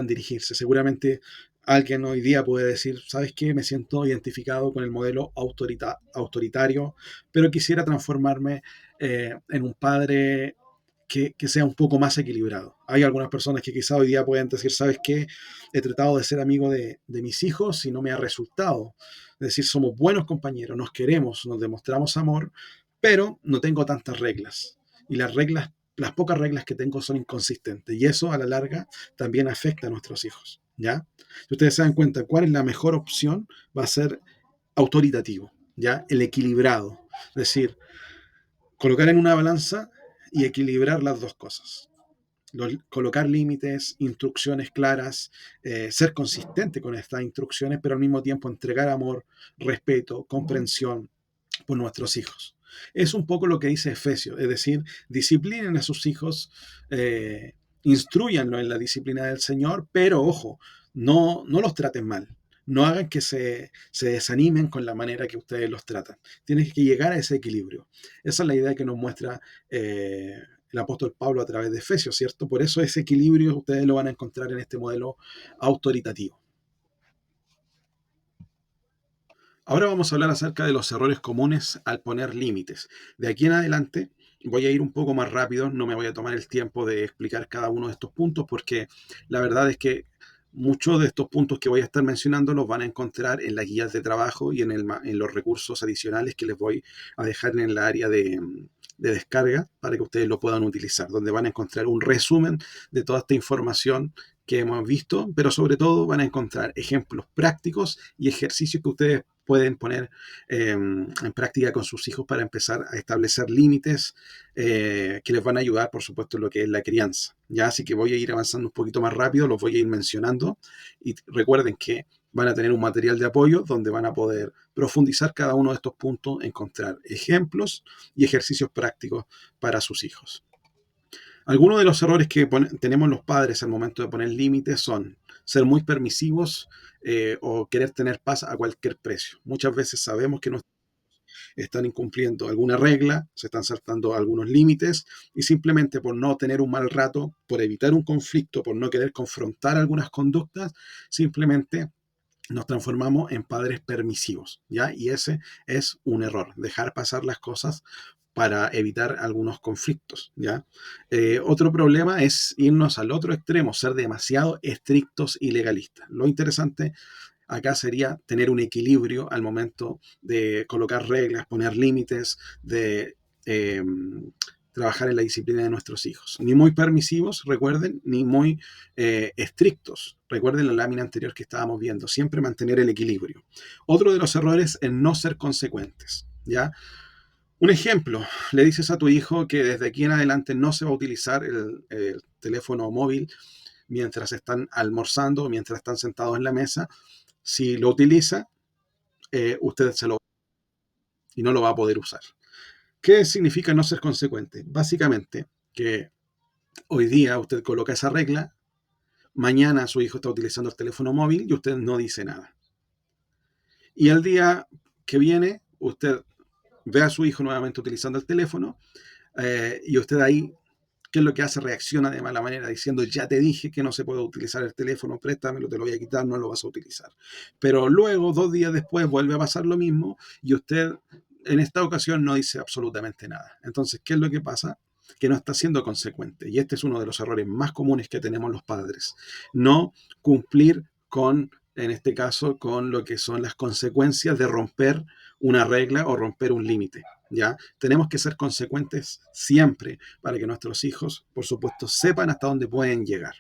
dirigirse. Seguramente Alguien hoy día puede decir, ¿sabes qué? Me siento identificado con el modelo autoritario, pero quisiera transformarme en un padre que sea un poco más equilibrado. Hay algunas personas que quizá hoy día pueden decir, ¿sabes qué? He tratado de ser amigo de mis hijos y no me ha resultado. Es decir, somos buenos compañeros, nos queremos, nos demostramos amor, pero no tengo tantas reglas. Y las reglas, las pocas reglas que tengo son inconsistentes. Y eso a la larga también afecta a nuestros hijos. ¿Ya? Si ustedes se dan cuenta cuál es la mejor opción, va a ser autoritativo, ¿ya? El equilibrado. Es decir, colocar en una balanza y equilibrar las dos cosas. Colocar límites, instrucciones claras, ser consistente con estas instrucciones, pero al mismo tiempo entregar amor, respeto, comprensión por nuestros hijos. Es un poco lo que dice Efesios, es decir, disciplinen a sus hijos, instruyanlo en la disciplina del Señor, pero ojo, no los traten mal. No hagan que se desanimen con la manera que ustedes los tratan. Tienes que llegar a ese equilibrio. Esa es la idea que nos muestra el apóstol Pablo a través de Efesios, ¿cierto? Por eso ese equilibrio ustedes lo van a encontrar en este modelo autoritativo. Ahora vamos a hablar acerca de los errores comunes al poner límites. De aquí en adelante voy a ir un poco más rápido, no me voy a tomar el tiempo de explicar cada uno de estos puntos porque la verdad es que muchos de estos puntos que voy a estar mencionando los van a encontrar en las guías de trabajo y en los recursos adicionales que les voy a dejar en el área de descarga para que ustedes lo puedan utilizar, donde van a encontrar un resumen de toda esta información que hemos visto, pero sobre todo van a encontrar ejemplos prácticos y ejercicios que ustedes pueden poner en práctica con sus hijos para empezar a establecer límites que les van a ayudar, por supuesto, en lo que es la crianza. Ya, así que voy a ir avanzando un poquito más rápido, los voy a ir mencionando y recuerden que van a tener un material de apoyo donde van a poder profundizar cada uno de estos puntos, encontrar ejemplos y ejercicios prácticos para sus hijos. Algunos de los errores que tenemos los padres al momento de poner límites son ser muy permisivos o querer tener paz a cualquier precio. Muchas veces sabemos que no están incumpliendo alguna regla, se están saltando algunos límites y simplemente por no tener un mal rato, por evitar un conflicto, por no querer confrontar algunas conductas, simplemente nos transformamos en padres permisivos, ¿ya? Y ese es un error, dejar pasar las cosas para evitar algunos conflictos, ¿ya? Otro problema es irnos al otro extremo, ser demasiado estrictos y legalistas. Lo interesante acá sería tener un equilibrio al momento de colocar reglas, poner límites, de eh, trabajar en la disciplina de nuestros hijos. Ni muy permisivos, recuerden, ni muy estrictos. Recuerden la lámina anterior que estábamos viendo, siempre mantener el equilibrio. Otro de los errores es no ser consecuentes, ¿ya? Un ejemplo, le dices a tu hijo que desde aquí en adelante no se va a utilizar el teléfono móvil mientras están almorzando, mientras están sentados en la mesa. Si lo utiliza, usted se lo y no lo va a poder usar. ¿Qué significa no ser consecuente? Básicamente que hoy día usted coloca esa regla, mañana su hijo está utilizando el teléfono móvil y usted no dice nada. Y el día que viene, usted ve a su hijo nuevamente utilizando el teléfono y usted ahí, ¿qué es lo que hace? Reacciona de mala manera diciendo, ya te dije que no se puede utilizar el teléfono, préstamelo, te lo voy a quitar, no lo vas a utilizar. Pero luego, 2 días después, vuelve a pasar lo mismo y usted en esta ocasión no dice absolutamente nada. Entonces, ¿qué es lo que pasa? Que no está siendo consecuente. Y este es uno de los errores más comunes que tenemos los padres. No cumplir con, en este caso, con lo que son las consecuencias de romper una regla o romper un límite. ¿Ya? Tenemos que ser consecuentes siempre para que nuestros hijos, por supuesto, sepan hasta dónde pueden llegar.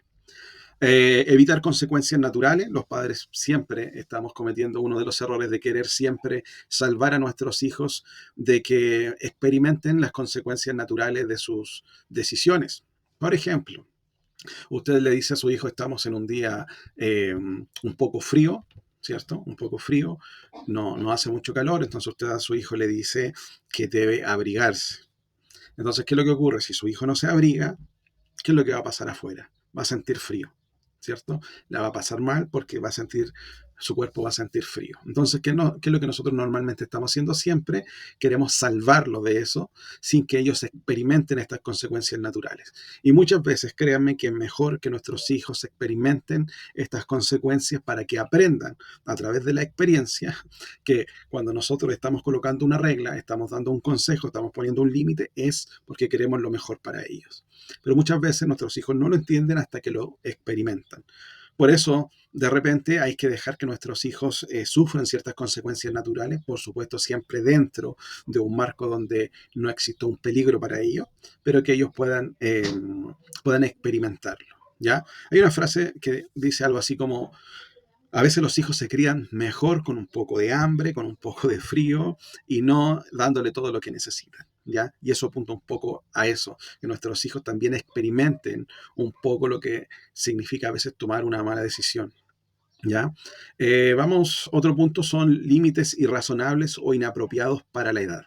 Evitar consecuencias naturales. Los padres siempre estamos cometiendo uno de los errores de querer siempre salvar a nuestros hijos de que experimenten las consecuencias naturales de sus decisiones. Por ejemplo, usted le dice a su hijo, estamos en un día un poco frío, ¿cierto? Un poco frío, no hace mucho calor, entonces usted a su hijo le dice que debe abrigarse. Entonces, ¿qué es lo que ocurre? Si su hijo no se abriga, ¿qué es lo que va a pasar afuera? Va a sentir frío, ¿cierto? La va a pasar mal porque va a sentir su cuerpo va a sentir frío. Entonces, ¿qué es lo que nosotros normalmente estamos haciendo siempre? Queremos salvarlo de eso sin que ellos experimenten estas consecuencias naturales. Y muchas veces, créanme que es mejor que nuestros hijos experimenten estas consecuencias para que aprendan a través de la experiencia que cuando nosotros estamos colocando una regla, estamos dando un consejo, estamos poniendo un límite, es porque queremos lo mejor para ellos. Pero muchas veces nuestros hijos no lo entienden hasta que lo experimentan. Por eso, de repente, hay que dejar que nuestros hijos sufran ciertas consecuencias naturales, por supuesto, siempre dentro de un marco donde no exista un peligro para ellos, pero que ellos puedan experimentarlo. ¿Ya? Hay una frase que dice algo así como, a veces los hijos se crían mejor con un poco de hambre, con un poco de frío y no dándole todo lo que necesitan. ¿Ya? Y eso apunta un poco a eso, que nuestros hijos también experimenten un poco lo que significa a veces tomar una mala decisión. ¿Ya? Otro punto son límites irrazonables o inapropiados para la edad.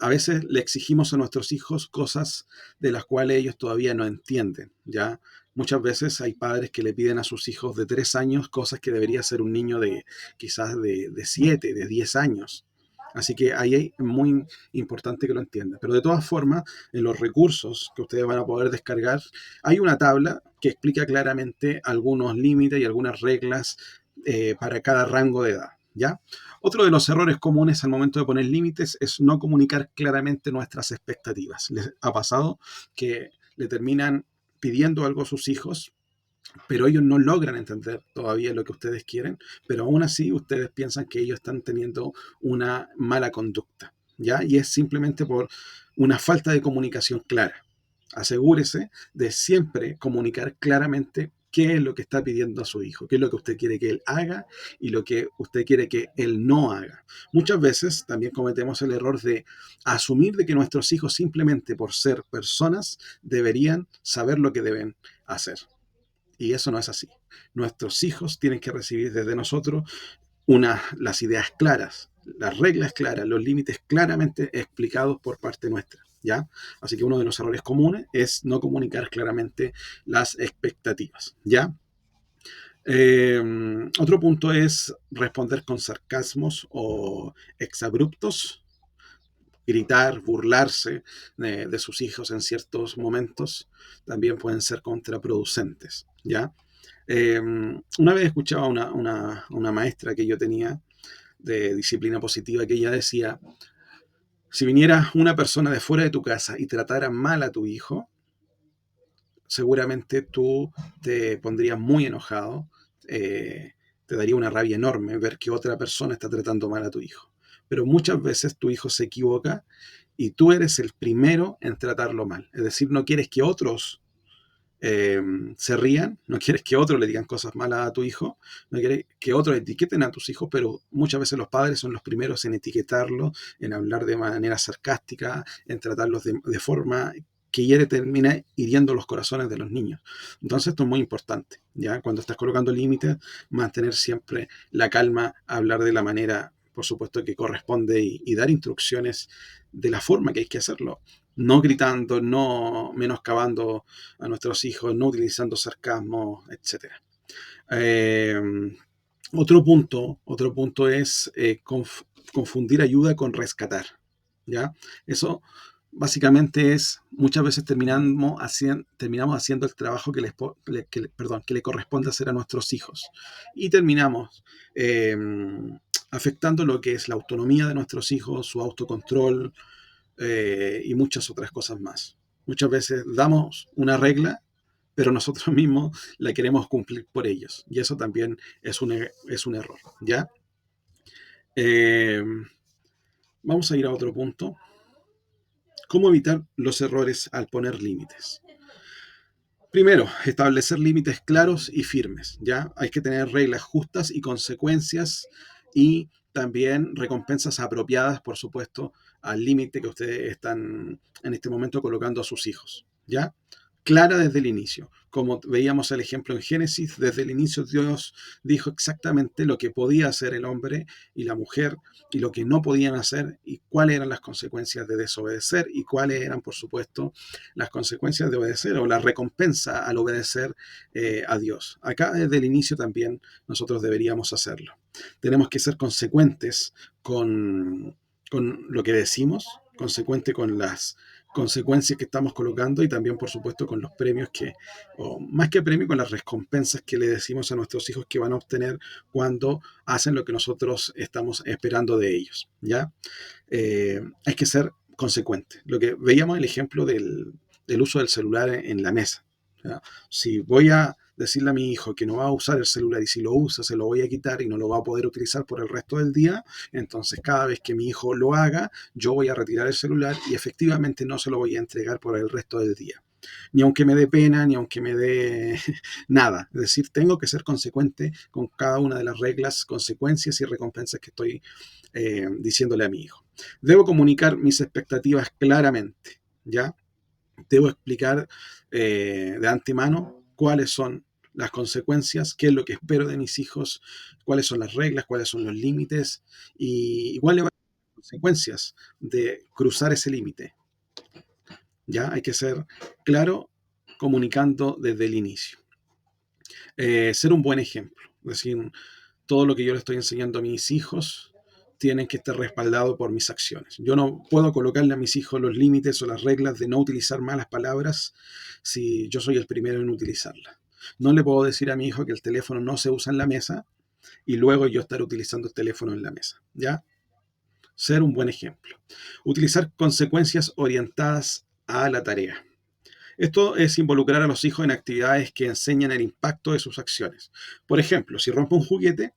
A veces le exigimos a nuestros hijos cosas de las cuales ellos todavía no entienden, ¿ya? Muchas veces hay padres que le piden a sus hijos de 3 años cosas que debería ser un niño de quizás de 7, de 10 años. Así que ahí es muy importante que lo entiendan. Pero de todas formas, en los recursos que ustedes van a poder descargar, hay una tabla que explica claramente algunos límites y algunas reglas para cada rango de edad, ¿ya? Otro de los errores comunes al momento de poner límites es no comunicar claramente nuestras expectativas. ¿Les ha pasado que le terminan pidiendo algo a sus hijos, pero ellos no logran entender todavía lo que ustedes quieren, pero aún así ustedes piensan que ellos están teniendo una mala conducta, ¿ya? Y es simplemente por una falta de comunicación clara. Asegúrese de siempre comunicar claramente qué es lo que está pidiendo a su hijo, qué es lo que usted quiere que él haga y lo que usted quiere que él no haga. Muchas veces también cometemos el error de asumir de que nuestros hijos simplemente por ser personas deberían saber lo que deben hacer. Y eso no es así. Nuestros hijos tienen que recibir desde nosotros las ideas claras, las reglas claras, los límites claramente explicados por parte nuestra, ¿ya? Así que uno de los errores comunes es no comunicar claramente las expectativas, ¿ya? Otro punto es responder con sarcasmos o exabruptos, gritar, burlarse de sus hijos en ciertos momentos, también pueden ser contraproducentes, ¿ya? Una vez escuchaba una maestra que yo tenía de disciplina positiva que ella decía, si viniera una persona de fuera de tu casa y tratara mal a tu hijo, seguramente tú te pondrías muy enojado, te daría una rabia enorme ver que otra persona está tratando mal a tu hijo. Pero muchas veces tu hijo se equivoca y tú eres el primero en tratarlo mal. Es decir, no quieres que otros se rían, no quieres que otros le digan cosas malas a tu hijo, no quieres que otros etiqueten a tus hijos, pero muchas veces los padres son los primeros en etiquetarlos, en hablar de manera sarcástica, en tratarlos de forma que termina hiriendo los corazones de los niños. Entonces esto es muy importante, ¿ya? Cuando estás colocando límites, mantener siempre la calma, hablar de la manera, por supuesto, que corresponde y dar instrucciones de la forma que hay que hacerlo. No gritando, no menoscabando a nuestros hijos, no utilizando sarcasmo, etc. Eh, otro punto es confundir ayuda con rescatar, ¿ya? Eso básicamente es, muchas veces terminamos haciendo el trabajo que le corresponde hacer a nuestros hijos y terminamos eh, afectando lo que es la autonomía de nuestros hijos, su autocontrol, y muchas otras cosas más. Muchas veces damos una regla, pero nosotros mismos la queremos cumplir por ellos. Y eso también es un error, ¿ya? Eh, Vamos a ir a otro punto. ¿Cómo evitar los errores al poner límites? Primero, establecer límites claros y firmes, ¿ya? Hay que tener reglas justas y consecuencias y también recompensas apropiadas, por supuesto, al límite que ustedes están en este momento colocando a sus hijos, ¿ya? clara desde el inicio. Como veíamos el ejemplo en Génesis, desde el inicio Dios dijo exactamente lo que podía hacer el hombre y la mujer y lo que no podían hacer y cuáles eran las consecuencias de desobedecer y cuáles eran, por supuesto, las consecuencias de obedecer o la recompensa al obedecer a Dios. Acá desde el inicio también nosotros deberíamos hacerlo. Tenemos que ser consecuentes con lo que decimos, consecuente con las consecuencias que estamos colocando y también, por supuesto, con los premios o más que premios, con las recompensas que le decimos a nuestros hijos que van a obtener cuando hacen lo que nosotros estamos esperando de ellos, ¿ya? Hay que ser consecuente. Lo que veíamos el ejemplo del uso del celular en la mesa. ¿Ya? Si voy a decirle a mi hijo que no va a usar el celular y si lo usa se lo voy a quitar y no lo va a poder utilizar por el resto del día, entonces cada vez que mi hijo lo haga, yo voy a retirar el celular y efectivamente no se lo voy a entregar por el resto del día. Ni aunque me dé pena, ni aunque me dé nada. Es decir, tengo que ser consecuente con cada una de las reglas, consecuencias y recompensas que estoy diciéndole a mi hijo. Debo comunicar mis expectativas claramente, ¿ya? Debo explicar de antemano cuáles son las consecuencias, qué es lo que espero de mis hijos, cuáles son las reglas, cuáles son los límites y cuáles van a ser las consecuencias de cruzar ese límite. ¿Ya? Hay que ser claro comunicando desde el inicio. Ser un buen ejemplo, es decir, todo lo que yo le estoy enseñando a mis hijos tienen que estar respaldado por mis acciones. Yo no puedo colocarle a mis hijos los límites o las reglas de no utilizar malas palabras si yo soy el primero en utilizarlas. No le puedo decir a mi hijo que el teléfono no se usa en la mesa y luego yo estar utilizando el teléfono en la mesa. ¿Ya? Ser un buen ejemplo. Utilizar consecuencias orientadas a la tarea. Esto es involucrar a los hijos en actividades que enseñan el impacto de sus acciones. Por ejemplo, si rompe un juguete,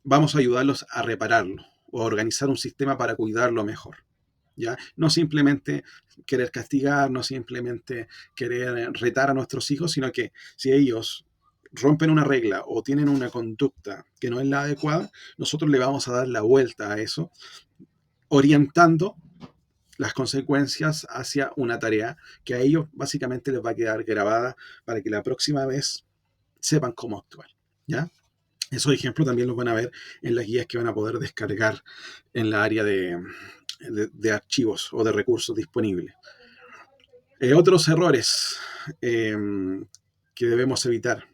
vamos a ayudarlos a repararlo o a organizar un sistema para cuidarlo mejor. ¿Ya? No simplemente querer castigar, no simplemente querer retar a nuestros hijos, sino que si ellos rompen una regla o tienen una conducta que no es la adecuada, nosotros le vamos a dar la vuelta a eso, orientando las consecuencias hacia una tarea que a ellos básicamente les va a quedar grabada para que la próxima vez sepan cómo actuar. ¿Ya? Esos ejemplos también los van a ver en las guías que van a poder descargar en la área de archivos o de recursos disponibles. Otros errores eh, que debemos evitar.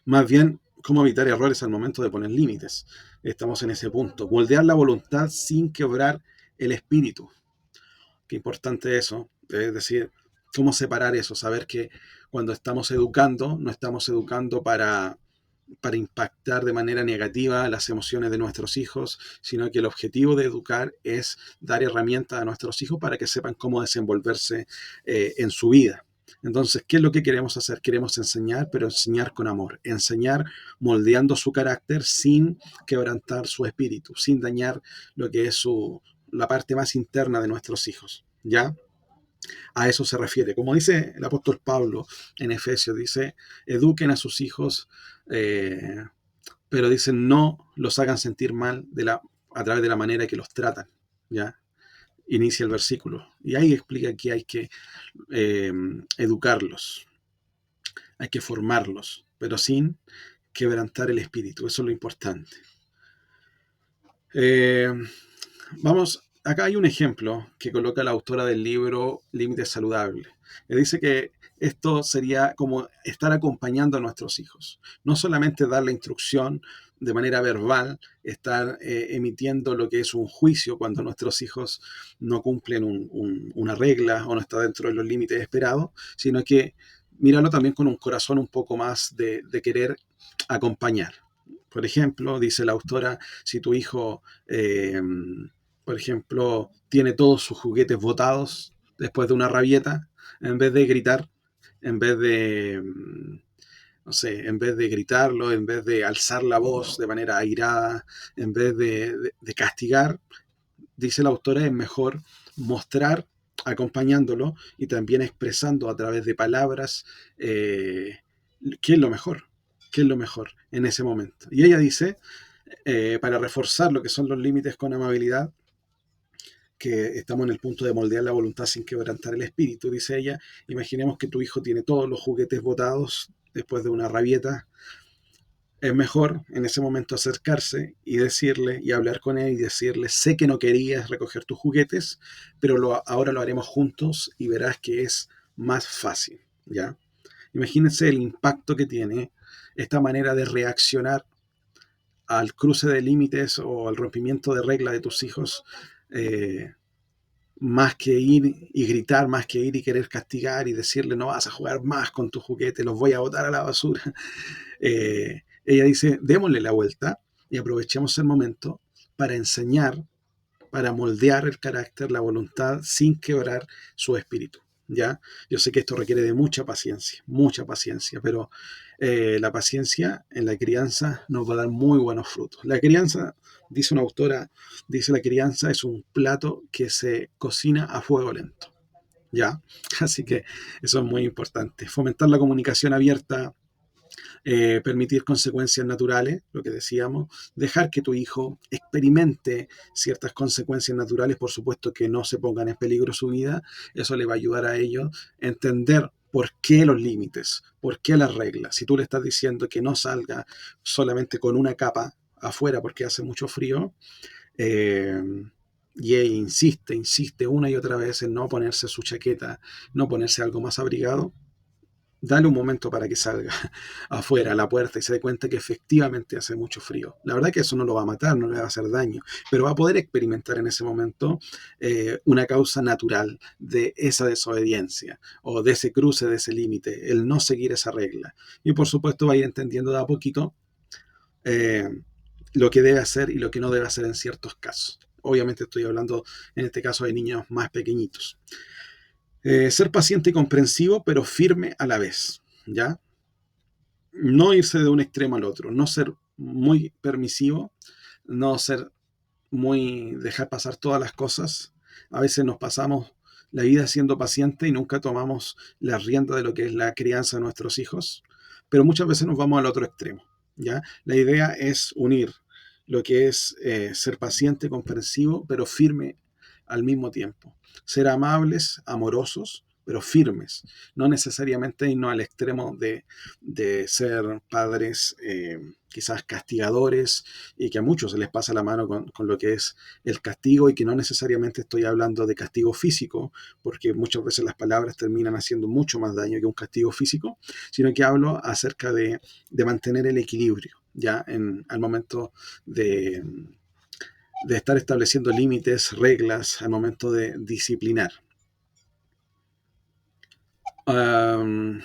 Más bien, cómo evitar errores al momento de poner límites. Estamos en ese punto. Moldear la voluntad sin quebrar el espíritu. Qué importante eso. Es decir, cómo separar eso. Saber que cuando estamos educando, no estamos educando para impactar de manera negativa las emociones de nuestros hijos, sino que el objetivo de educar es dar herramientas a nuestros hijos para que sepan cómo desenvolverse en su vida. Entonces, ¿qué es lo que queremos hacer? Queremos enseñar, pero enseñar con amor, enseñar moldeando su carácter sin quebrantar su espíritu, sin dañar lo que es la parte más interna de nuestros hijos. ¿Ya? A eso se refiere. Como dice el apóstol Pablo en Efesios, dice, eduquen a sus hijos, eh, pero dicen no los hagan sentir mal a través de la manera que los tratan. ¿Ya? Inicia el versículo. Y ahí explica que hay que eh, educarlos, hay que formarlos, pero sin quebrantar el espíritu. Eso es lo importante. Eh, acá hay un ejemplo que coloca la autora del libro Límites Saludables. Dice que esto sería como estar acompañando a nuestros hijos. No solamente dar la instrucción de manera verbal, estar emitiendo lo que es un juicio cuando nuestros hijos no cumplen una regla o no está dentro de los límites esperados, sino que míralo también con un corazón un poco más de querer acompañar. Por ejemplo, dice la autora, si tu hijo por ejemplo, tiene todos sus juguetes botados después de una rabieta, en vez de gritar, en vez de, no sé, en vez de gritarlo, en vez de alzar la voz de manera airada, en vez de castigar, dice la autora, es mejor mostrar acompañándolo y también expresando a través de palabras qué es lo mejor, qué es lo mejor en ese momento. Y ella dice, para reforzar lo que son los límites con amabilidad, que estamos en el punto de moldear la voluntad sin quebrantar el espíritu, dice ella. Imaginemos que tu hijo tiene todos los juguetes botados después de una rabieta. Es mejor en ese momento acercarse y decirle y hablar con él y decirle, sé que no querías recoger tus juguetes, pero ahora lo haremos juntos y verás que es más fácil, ¿ya? Imagínense el impacto que tiene esta manera de reaccionar al cruce de límites o al rompimiento de regla de tus hijos, eh, más que ir y gritar, más que ir y querer castigar y decirle no vas a jugar más con tus juguetes, los voy a botar a la basura. Ella dice, démosle la vuelta y aprovechemos el momento para enseñar, para moldear el carácter, la voluntad, sin quebrar su espíritu. ¿Ya? Yo sé que esto requiere de mucha paciencia, pero la paciencia en la crianza nos va a dar muy buenos frutos. La crianza, dice una autora, dice la crianza es un plato que se cocina a fuego lento. ¿Ya? Así que eso es muy importante. Fomentar la comunicación abierta, permitir consecuencias naturales, lo que decíamos, dejar que tu hijo experimente ciertas consecuencias naturales, por supuesto que no se pongan en peligro su vida, eso le va a ayudar a ellos a entender por qué los límites, por qué las reglas. Si tú le estás diciendo que no salga solamente con una capa afuera porque hace mucho frío, eh, y ella insiste una y otra vez en no ponerse su chaqueta, no ponerse algo más abrigado, dale un momento para que salga afuera a la puerta y se dé cuenta que efectivamente hace mucho frío. La verdad que eso no lo va a matar, no le va a hacer daño, pero va a poder experimentar en ese momento una causa natural de esa desobediencia o de ese cruce, de ese límite, el no seguir esa regla. Y por supuesto va a ir entendiendo de a poquito eh, lo que debe hacer y lo que no debe hacer en ciertos casos. Obviamente estoy hablando en este caso de niños más pequeñitos. Ser paciente y comprensivo, pero firme a la vez, ¿ya? No irse de un extremo al otro, no ser muy permisivo, no ser muy dejar pasar todas las cosas. A veces nos pasamos la vida siendo paciente y nunca tomamos la rienda de lo que es la crianza de nuestros hijos, pero muchas veces nos vamos al otro extremo, ¿ya? La idea es unir lo que es ser paciente, comprensivo, pero firme al mismo tiempo. Ser amables, amorosos, pero firmes. No necesariamente irnos al extremo de ser padres quizás castigadores y que a muchos se les pasa la mano con lo que es el castigo y que no necesariamente estoy hablando de castigo físico, porque muchas veces las palabras terminan haciendo mucho más daño que un castigo físico, sino que hablo acerca de mantener el equilibrio, ya al momento de, de estar estableciendo límites, reglas, al momento de disciplinar. Um,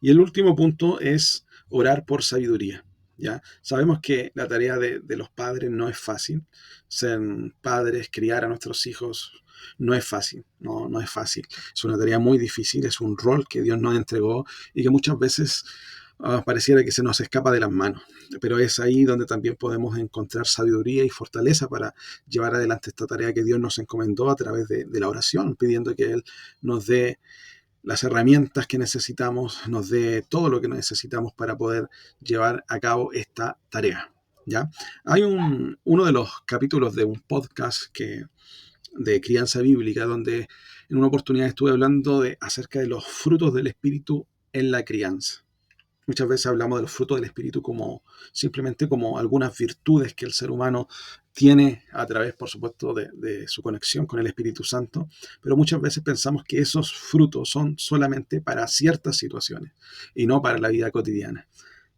y el último punto es orar por sabiduría. ¿Ya? Sabemos que la tarea de los padres no es fácil. Ser padres, criar a nuestros hijos, no es fácil. No es fácil. Es una tarea muy difícil, es un rol que Dios nos entregó y que muchas veces pareciera que se nos escapa de las manos. Pero es ahí donde también podemos encontrar sabiduría y fortaleza para llevar adelante esta tarea que Dios nos encomendó a través de la oración, pidiendo que Él nos dé las herramientas que necesitamos, nos dé todo lo que necesitamos para poder llevar a cabo esta tarea. ¿Ya? Hay uno de los capítulos de un podcast de crianza bíblica donde en una oportunidad estuve hablando acerca de los frutos del Espíritu en la crianza. Muchas veces hablamos de los frutos del Espíritu como simplemente como algunas virtudes que el ser humano tiene a través, por supuesto, de su conexión con el Espíritu Santo, pero muchas veces pensamos que esos frutos son solamente para ciertas situaciones y no para la vida cotidiana.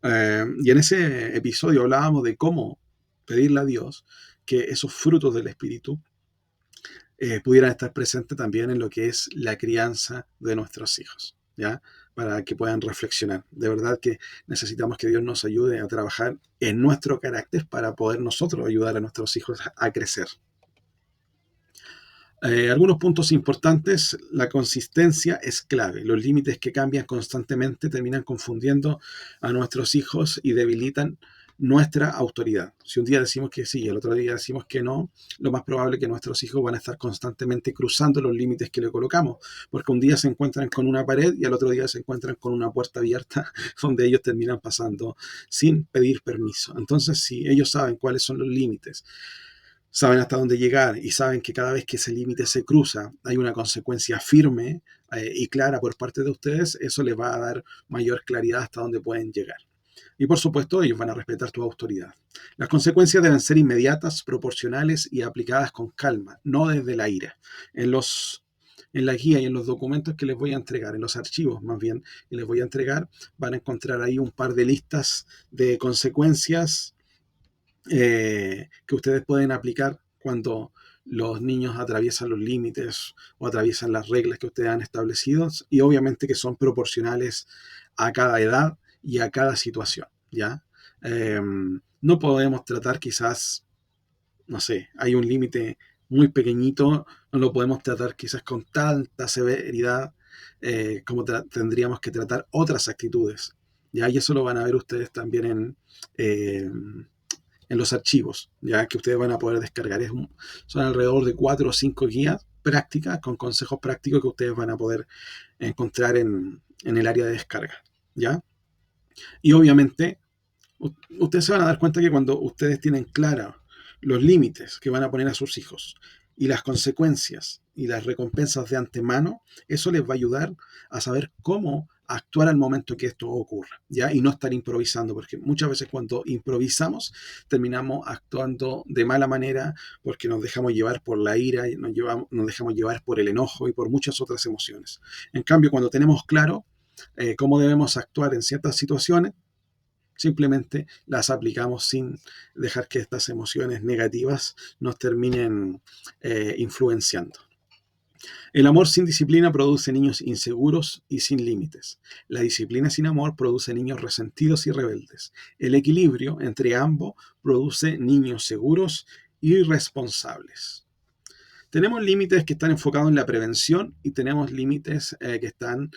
Y en ese episodio hablábamos de cómo pedirle a Dios que esos frutos del Espíritu pudieran estar presentes también en lo que es la crianza de nuestros hijos, ¿ya? Para que puedan reflexionar. De verdad que necesitamos que Dios nos ayude a trabajar en nuestro carácter para poder nosotros ayudar a nuestros hijos a crecer. Algunos puntos importantes, la consistencia es clave. Los límites que cambian constantemente terminan confundiendo a nuestros hijos y debilitan nuestra autoridad. Si un día decimos que sí y el otro día decimos que no, lo más probable es que nuestros hijos van a estar constantemente cruzando los límites que le colocamos, porque un día se encuentran con una pared y al otro día se encuentran con una puerta abierta donde ellos terminan pasando sin pedir permiso. Entonces, si ellos saben cuáles son los límites, saben hasta dónde llegar y saben que cada vez que ese límite se cruza hay una consecuencia firme y clara por parte de ustedes, eso les va a dar mayor claridad hasta dónde pueden llegar. Y por supuesto, ellos van a respetar tu autoridad. Las consecuencias deben ser inmediatas, proporcionales y aplicadas con calma, no desde la ira. En la guía y en los documentos que les voy a entregar, en los archivos más bien, que les voy a entregar, van a encontrar ahí un par de listas de consecuencias que ustedes pueden aplicar cuando los niños atraviesan los límites o atraviesan las reglas que ustedes han establecido y obviamente que son proporcionales a cada edad y a cada situación, ¿ya? No podemos tratar quizás, no sé, hay un límite muy pequeñito, no lo podemos tratar quizás con tanta severidad como tendríamos que tratar otras actitudes, ¿ya? Y eso lo van a ver ustedes también eh, en los archivos, ya que ustedes van a poder descargar. Son alrededor de 4 o 5 guías prácticas con consejos prácticos que ustedes van a poder encontrar en el área de descarga, ¿ya? Y obviamente, ustedes se van a dar cuenta que cuando ustedes tienen claros los límites que van a poner a sus hijos y las consecuencias y las recompensas de antemano, eso les va a ayudar a saber cómo actuar al momento que esto ocurra, ¿ya? Y no estar improvisando, porque muchas veces cuando improvisamos terminamos actuando de mala manera porque nos dejamos llevar por la ira, y nos dejamos llevar por el enojo y por muchas otras emociones. En cambio, cuando tenemos claro cómo debemos actuar en ciertas situaciones, simplemente las aplicamos sin dejar que estas emociones negativas nos terminen influenciando. El amor sin disciplina produce niños inseguros y sin límites. La disciplina sin amor produce niños resentidos y rebeldes. El equilibrio entre ambos produce niños seguros y responsables. Tenemos límites que están enfocados en la prevención y tenemos límites que están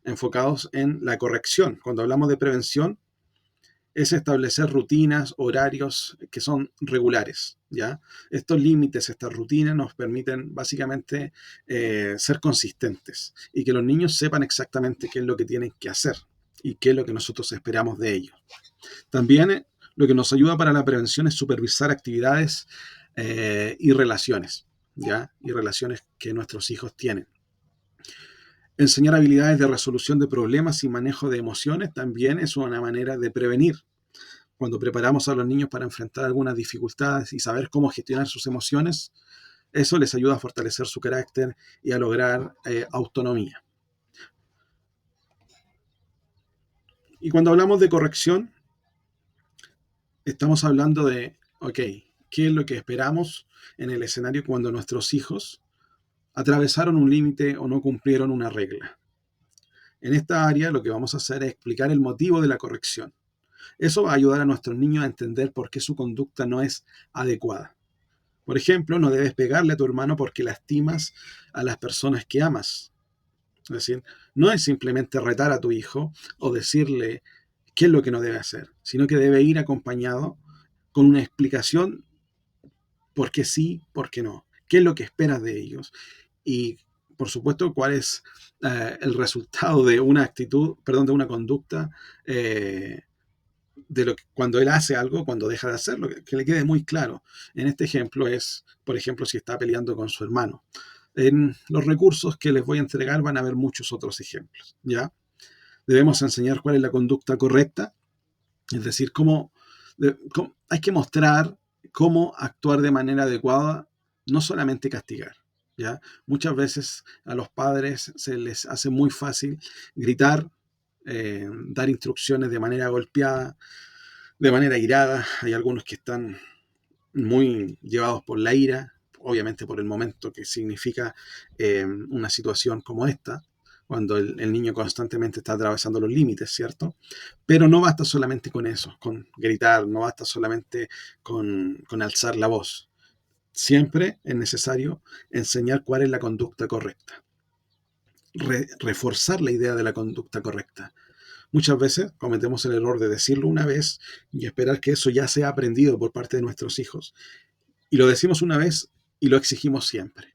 enfocados en la corrección. Cuando hablamos de prevención, es establecer rutinas, horarios que son regulares, ¿ya? Estos límites, estas rutinas nos permiten básicamente ser consistentes y que los niños sepan exactamente qué es lo que tienen que hacer y qué es lo que nosotros esperamos de ellos. También lo que nos ayuda para la prevención es supervisar actividades y relaciones, ¿ya? Y relaciones que nuestros hijos tienen. Enseñar habilidades de resolución de problemas y manejo de emociones también es una manera de prevenir. Cuando preparamos a los niños para enfrentar algunas dificultades y saber cómo gestionar sus emociones, eso les ayuda a fortalecer su carácter y a lograr autonomía. Y cuando hablamos de corrección, estamos hablando de, ok, ¿qué es lo que esperamos en el escenario cuando nuestros hijos atravesaron un límite o no cumplieron una regla? En esta área lo que vamos a hacer es explicar el motivo de la corrección. Eso va a ayudar a nuestros niños a entender por qué su conducta no es adecuada. Por ejemplo, no debes pegarle a tu hermano porque lastimas a las personas que amas. Es decir, no es simplemente retar a tu hijo o decirle qué es lo que no debe hacer, sino que debe ir acompañado con una explicación por qué sí, por qué no, qué es lo que esperas de ellos y, por supuesto, cuál es el resultado de una actitud, perdón, de una conducta de lo que, cuando él hace algo, cuando deja de hacerlo, que le quede muy claro. En este ejemplo es, por ejemplo, si está peleando con su hermano. En los recursos que les voy a entregar van a haber muchos otros ejemplos, ¿ya? Debemos enseñar cuál es la conducta correcta, es decir, cómo hay que mostrar cómo actuar de manera adecuada, no solamente castigar, ¿ya? Muchas veces a los padres se les hace muy fácil gritar, dar instrucciones de manera golpeada, de manera irada. Hay algunos que están muy llevados por la ira, obviamente por el momento que significa una situación como esta, cuando el niño constantemente está atravesando los límites, ¿cierto? Pero no basta solamente con eso, con gritar, no basta solamente con alzar la voz. Siempre es necesario enseñar cuál es la conducta correcta, reforzar la idea de la conducta correcta. Muchas veces cometemos el error de decirlo una vez y esperar que eso ya sea aprendido por parte de nuestros hijos. Y lo decimos una vez y lo exigimos siempre.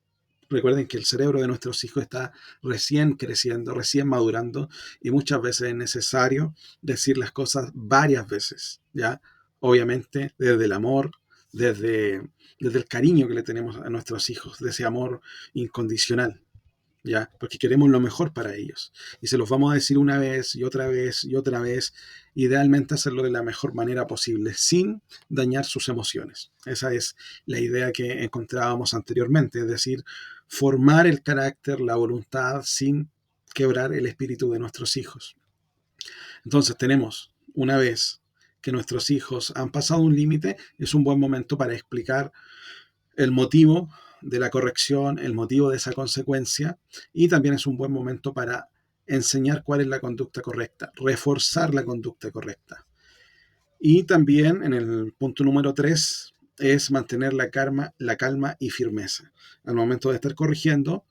Recuerden que el cerebro de nuestros hijos está recién creciendo, recién madurando y muchas veces es necesario decir las cosas varias veces, ¿ya? Obviamente desde el amor, desde el cariño que le tenemos a nuestros hijos, de ese amor incondicional, ¿ya? Porque queremos lo mejor para ellos. Y se los vamos a decir una vez y otra vez y otra vez, idealmente hacerlo de la mejor manera posible, sin dañar sus emociones. Esa es la idea que encontrábamos anteriormente, es decir, formar el carácter, la voluntad, sin quebrar el espíritu de nuestros hijos. Entonces tenemos, una vez que nuestros hijos han pasado un límite, es un buen momento para explicar el motivo de la corrección, el motivo de esa consecuencia, y también es un buen momento para enseñar cuál es la conducta correcta, reforzar la conducta correcta. Y también en el punto número 3 es mantener la calma y firmeza. Al momento de estar corrigiendo,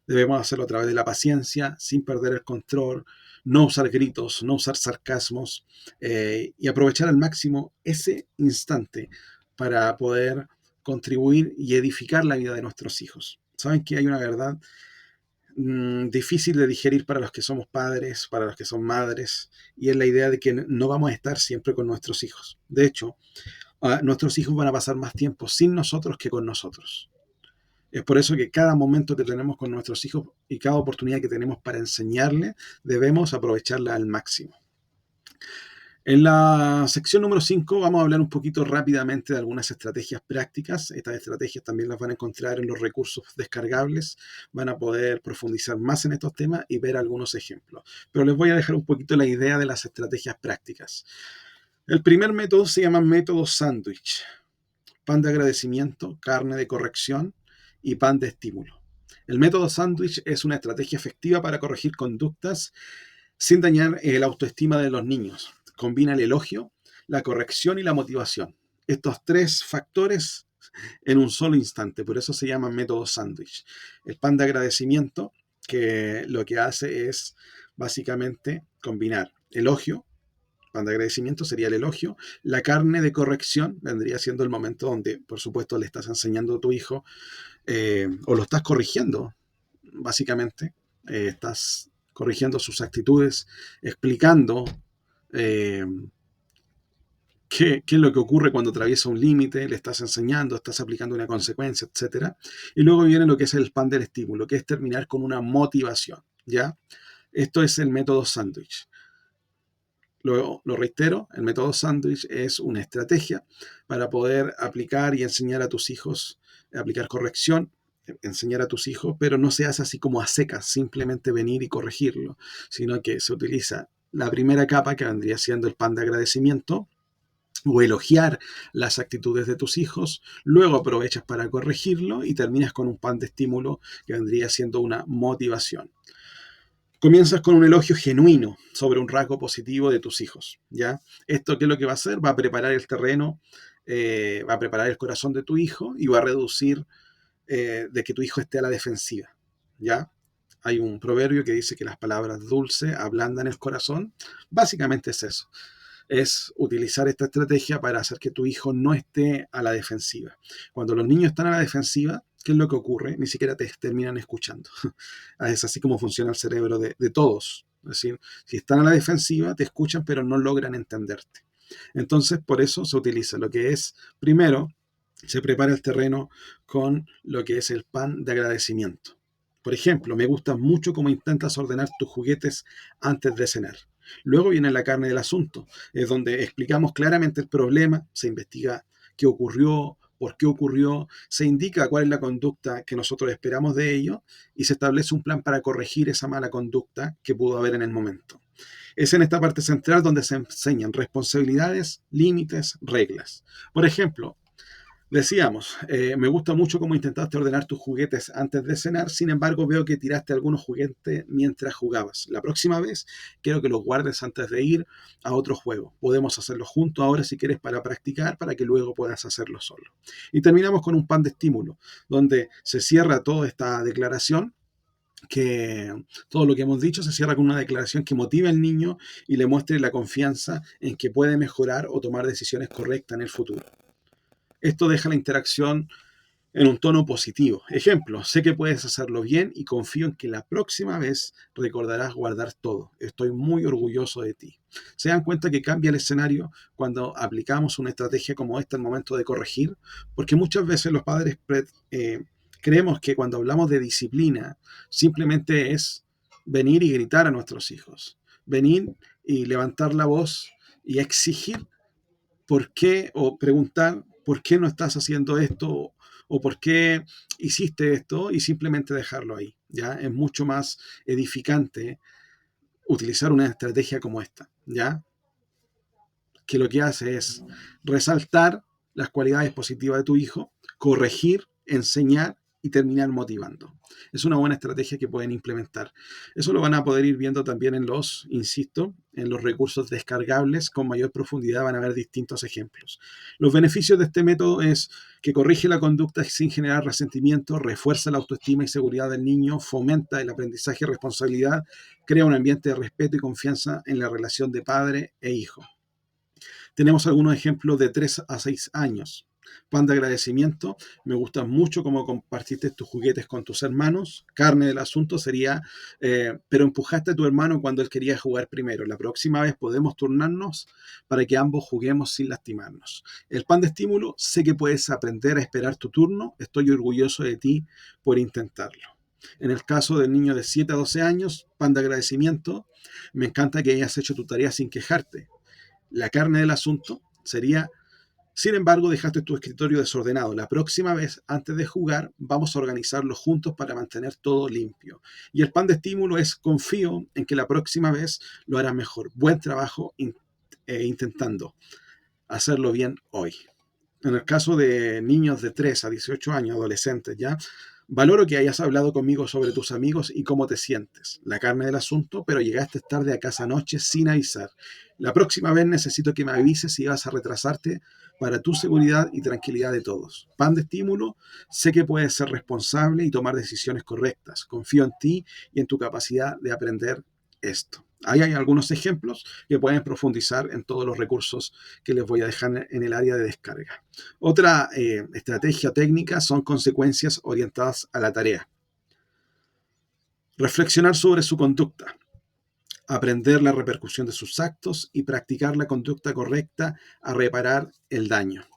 debemos hacerlo a través de la paciencia, sin perder el control, no usar gritos, no usar sarcasmos, y aprovechar al máximo ese instante para poder contribuir y edificar la vida de nuestros hijos. Saben que hay una verdad difícil de digerir para los que somos padres, para los que son madres, y es la idea de que no vamos a estar siempre con nuestros hijos. De hecho, nuestros hijos van a pasar más tiempo sin nosotros que con nosotros. Es por eso que cada momento que tenemos con nuestros hijos y cada oportunidad que tenemos para enseñarles, debemos aprovecharla al máximo. En la sección número 5 vamos a hablar un poquito rápidamente de algunas estrategias prácticas. Estas estrategias también las van a encontrar en los recursos descargables. Van a poder profundizar más en estos temas y ver algunos ejemplos. Pero les voy a dejar un poquito la idea de las estrategias prácticas. El primer método se llama método sándwich. Pan de agradecimiento, carne de corrección y pan de estímulo. El método sándwich es una estrategia efectiva para corregir conductas sin dañar el autoestima de los niños. Combina el elogio, la corrección y la motivación. Estos tres factores en un solo instante. Por eso se llama método sándwich. El pan de agradecimiento, que lo que hace es básicamente combinar elogio. Pan de agradecimiento sería el elogio. La carne de corrección vendría siendo el momento donde, por supuesto, le estás enseñando a tu hijo o lo estás corrigiendo, básicamente. Estás corrigiendo sus actitudes, explicando qué es lo que ocurre cuando atraviesa un límite, le estás enseñando, estás aplicando una consecuencia, etc. Y luego viene lo que es el pan del estímulo, que es terminar con una motivación, ¿ya? Esto es el método sándwich. Lo reitero, el método sándwich es una estrategia para poder aplicar y enseñar a tus hijos, aplicar corrección, enseñar a tus hijos, pero no se hace así como a secas, simplemente venir y corregirlo, sino que se utiliza la primera capa, que vendría siendo el pan de agradecimiento, o elogiar las actitudes de tus hijos, luego aprovechas para corregirlo y terminas con un pan de estímulo, que vendría siendo una motivación. Comienzas con un elogio genuino sobre un rasgo positivo de tus hijos, ¿ya? ¿Esto qué es lo que va a hacer? Va a preparar el terreno, va a preparar el corazón de tu hijo y va a reducir de que tu hijo esté a la defensiva, ¿ya? Hay un proverbio que dice que las palabras dulces ablandan el corazón. Básicamente es eso. Es utilizar esta estrategia para hacer que tu hijo no esté a la defensiva. Cuando los niños están a la defensiva, ¿qué es lo que ocurre? Ni siquiera te terminan escuchando. Es así como funciona el cerebro de todos. Es decir, si están a la defensiva, te escuchan, pero no logran entenderte. Entonces, por eso se utiliza lo que es, primero, se prepara el terreno con lo que es el pan de agradecimiento. Por ejemplo, me gusta mucho cómo intentas ordenar tus juguetes antes de cenar. Luego viene la carne del asunto, es donde explicamos claramente el problema, se investiga qué ocurrió, por qué ocurrió, se indica cuál es la conducta que nosotros esperamos de ello y se establece un plan para corregir esa mala conducta que pudo haber en el momento. Es en esta parte central donde se enseñan responsabilidades, límites, reglas. Por ejemplo, decíamos, me gusta mucho cómo intentaste ordenar tus juguetes antes de cenar, sin embargo veo que tiraste algunos juguetes mientras jugabas. La próxima vez quiero que los guardes antes de ir a otro juego. Podemos hacerlo juntos ahora si quieres para practicar, para que luego puedas hacerlo solo. Y terminamos con un pan de estímulo, donde se cierra toda esta declaración, que todo lo que hemos dicho se cierra con una declaración que motive al niño y le muestre la confianza en que puede mejorar o tomar decisiones correctas en el futuro. Esto deja la interacción en un tono positivo. Ejemplo, sé que puedes hacerlo bien y confío en que la próxima vez recordarás guardar todo. Estoy muy orgulloso de ti. ¿Se dan cuenta que cambia el escenario cuando aplicamos una estrategia como esta al momento de corregir? Porque muchas veces los padres creemos que cuando hablamos de disciplina simplemente es venir y gritar a nuestros hijos, venir y levantar la voz y exigir por qué o preguntar por qué no estás haciendo esto o por qué hiciste esto y simplemente dejarlo ahí. ¿Ya? Es mucho más edificante utilizar una estrategia como esta, ¿ya? Que lo que hace es resaltar las cualidades positivas de tu hijo, corregir, enseñar y terminar motivando. Es una buena estrategia que pueden implementar. Eso lo van a poder ir viendo también en los, insisto, en los recursos descargables. Con mayor profundidad van a ver distintos ejemplos. Los beneficios de este método es que corrige la conducta sin generar resentimiento, refuerza la autoestima y seguridad del niño, fomenta el aprendizaje y responsabilidad, crea un ambiente de respeto y confianza en la relación de padre e hijo. Tenemos algunos ejemplos de 3 a 6 años. Pan de agradecimiento. Me gusta mucho cómo compartiste tus juguetes con tus hermanos. Carne del asunto sería, pero empujaste a tu hermano cuando él quería jugar primero. La próxima vez podemos turnarnos para que ambos juguemos sin lastimarnos. El pan de estímulo. Sé que puedes aprender a esperar tu turno. Estoy orgulloso de ti por intentarlo. En el caso del niño de 7 a 12 años, pan de agradecimiento. Me encanta que hayas hecho tu tarea sin quejarte. La carne del asunto sería, sin embargo, dejaste tu escritorio desordenado. La próxima vez, antes de jugar, vamos a organizarlo juntos para mantener todo limpio. Y el pan de estímulo es, confío en que la próxima vez lo harás mejor. Buen trabajo intentando hacerlo bien hoy. En el caso de niños de 3 a 18 años, adolescentes ya, valoro que hayas hablado conmigo sobre tus amigos y cómo te sientes. La carne del asunto, pero llegaste tarde a casa anoche sin avisar. La próxima vez necesito que me avises si vas a retrasarte para tu seguridad y tranquilidad de todos. Pan de estímulo, sé que puedes ser responsable y tomar decisiones correctas. Confío en ti y en tu capacidad de aprender esto. Ahí hay algunos ejemplos que pueden profundizar en todos los recursos que les voy a dejar en el área de descarga. Otra estrategia técnica son consecuencias orientadas a la tarea. Reflexionar sobre su conducta, aprender la repercusión de sus actos y practicar la conducta correcta a reparar el daño.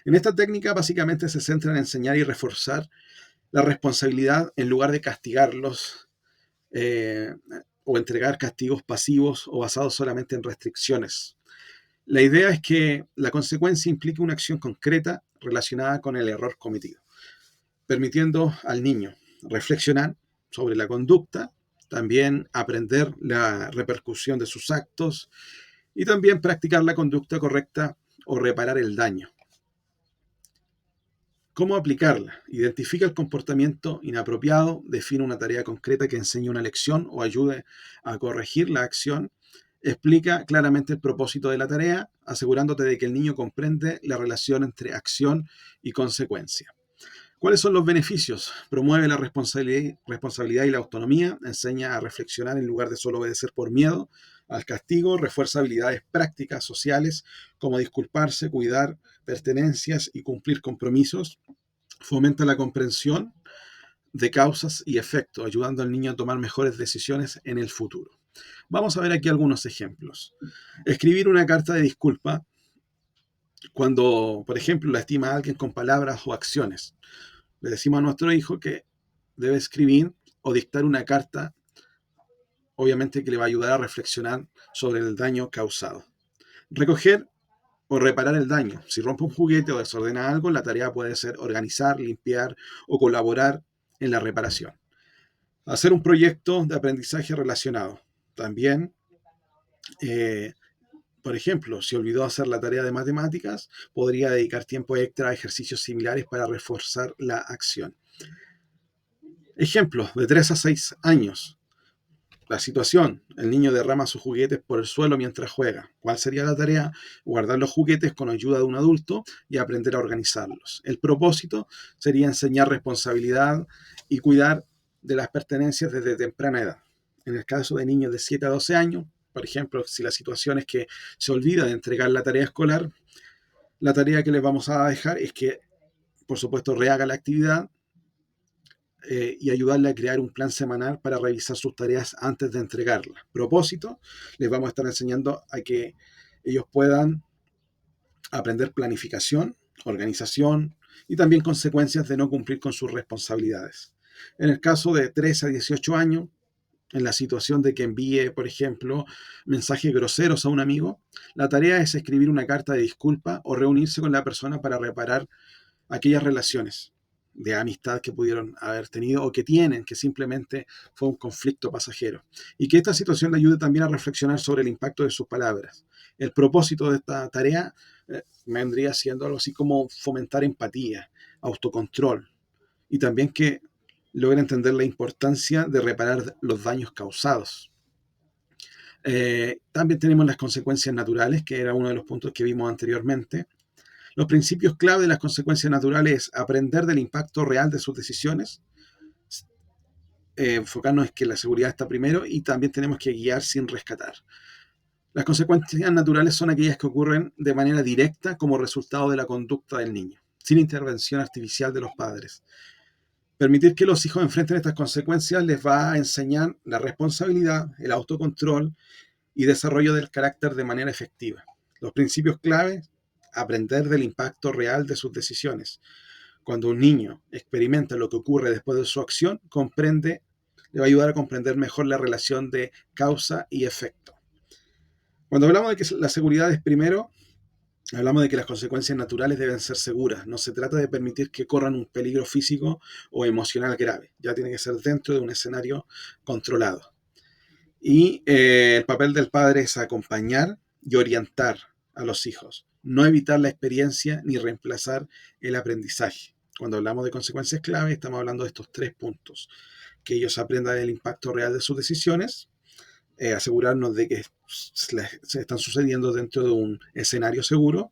En esta técnica básicamente se centra en enseñar y reforzar la responsabilidad en lugar de castigarlos o entregar castigos pasivos o basados solamente en restricciones. La idea es que la consecuencia implique una acción concreta relacionada con el error cometido, permitiendo al niño reflexionar sobre la conducta, también aprender la repercusión de sus actos y también practicar la conducta correcta o reparar el daño. ¿Cómo aplicarla? Identifica el comportamiento inapropiado, define una tarea concreta que enseñe una lección o ayude a corregir la acción. Explica claramente el propósito de la tarea, asegurándote de que el niño comprende la relación entre acción y consecuencia. ¿Cuáles son los beneficios? Promueve la responsabilidad y la autonomía, enseña a reflexionar en lugar de solo obedecer por miedo al castigo, refuerza habilidades prácticas sociales como disculparse, cuidar pertenencias y cumplir compromisos, fomenta la comprensión de causas y efectos, ayudando al niño a tomar mejores decisiones en el futuro. Vamos a ver aquí algunos ejemplos. Escribir una carta de disculpa cuando, por ejemplo, lastima a alguien con palabras o acciones. Le decimos a nuestro hijo que debe escribir o dictar una carta, obviamente que le va a ayudar a reflexionar sobre el daño causado. Recoger o reparar el daño. Si rompe un juguete o desordena algo, la tarea puede ser organizar, limpiar o colaborar en la reparación. Hacer un proyecto de aprendizaje relacionado. También, por ejemplo, si olvidó hacer la tarea de matemáticas, podría dedicar tiempo extra a ejercicios similares para reforzar la acción. Ejemplo, de 3 a 6 años. La situación, el niño derrama sus juguetes por el suelo mientras juega. ¿Cuál sería la tarea? Guardar los juguetes con ayuda de un adulto y aprender a organizarlos. El propósito sería enseñar responsabilidad y cuidar de las pertenencias desde temprana edad. En el caso de niños de 7 a 12 años, por ejemplo, si la situación es que se olvida de entregar la tarea escolar, la tarea que les vamos a dejar es que por supuesto, rehaga la actividad y ayudarle a crear un plan semanal para revisar sus tareas antes de entregarla. Propósito, les vamos a estar enseñando a que ellos puedan aprender planificación, organización y también consecuencias de no cumplir con sus responsabilidades. En el caso de 13 a 18 años, en la situación de que envíe, por ejemplo, mensajes groseros a un amigo, la tarea es escribir una carta de disculpa o reunirse con la persona para reparar aquellas relaciones de amistad que pudieron haber tenido o que tienen, que simplemente fue un conflicto pasajero. Y que esta situación le ayude también a reflexionar sobre el impacto de sus palabras. El propósito de esta tarea vendría siendo algo así como fomentar empatía, autocontrol y también que logre entender la importancia de reparar los daños causados. También tenemos las consecuencias naturales, que era uno de los puntos que vimos anteriormente. Los principios clave de las consecuencias naturales es aprender del impacto real de sus decisiones, enfocarnos en que la seguridad está primero y también tenemos que guiar sin rescatar. Las consecuencias naturales son aquellas que ocurren de manera directa como resultado de la conducta del niño, sin intervención artificial de los padres. Permitir que los hijos enfrenten estas consecuencias les va a enseñar la responsabilidad, el autocontrol y desarrollo del carácter de manera efectiva. Los principios clave: aprender del impacto real de sus decisiones. Cuando un niño experimenta lo que ocurre después de su acción, le va a ayudar a comprender mejor la relación de causa y efecto. Cuando hablamos de que la seguridad es primero, hablamos de que las consecuencias naturales deben ser seguras. No se trata de permitir que corran un peligro físico o emocional grave. Ya tiene que ser dentro de un escenario controlado. Y el papel del padre es acompañar y orientar a los hijos, no evitar la experiencia ni reemplazar el aprendizaje. Cuando hablamos de consecuencias clave, estamos hablando de estos 3 puntos: que ellos aprendan el impacto real de sus decisiones, asegurarnos de que se están sucediendo dentro de un escenario seguro,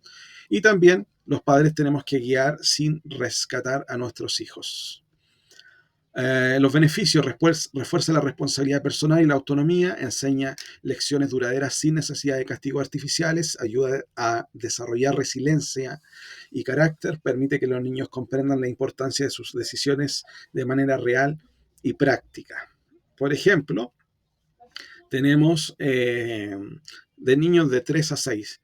y también los padres tenemos que guiar sin rescatar a nuestros hijos. Los beneficios: refuerza la responsabilidad personal y la autonomía, enseña lecciones duraderas sin necesidad de castigos artificiales, ayuda a desarrollar resiliencia y carácter, permite que los niños comprendan la importancia de sus decisiones de manera real y práctica. Por ejemplo, tenemos de niños de 3 a 6.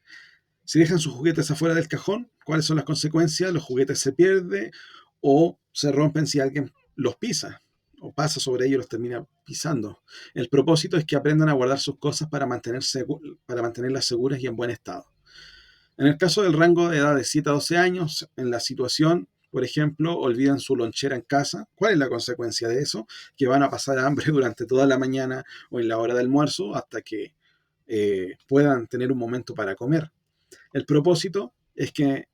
Si dejan sus juguetes afuera del cajón, ¿cuáles son las consecuencias? Los juguetes se pierden o se rompen si alguien los pisa o pasa sobre ellos y los termina pisando. El propósito es que aprendan a guardar sus cosas para mantenerlas seguras y en buen estado. En el caso del rango de edad de 7 a 12 años, en la situación, por ejemplo, olvidan su lonchera en casa. ¿Cuál es la consecuencia de eso? Que van a pasar hambre durante toda la mañana o en la hora de almuerzo hasta que puedan tener un momento para comer. El propósito es que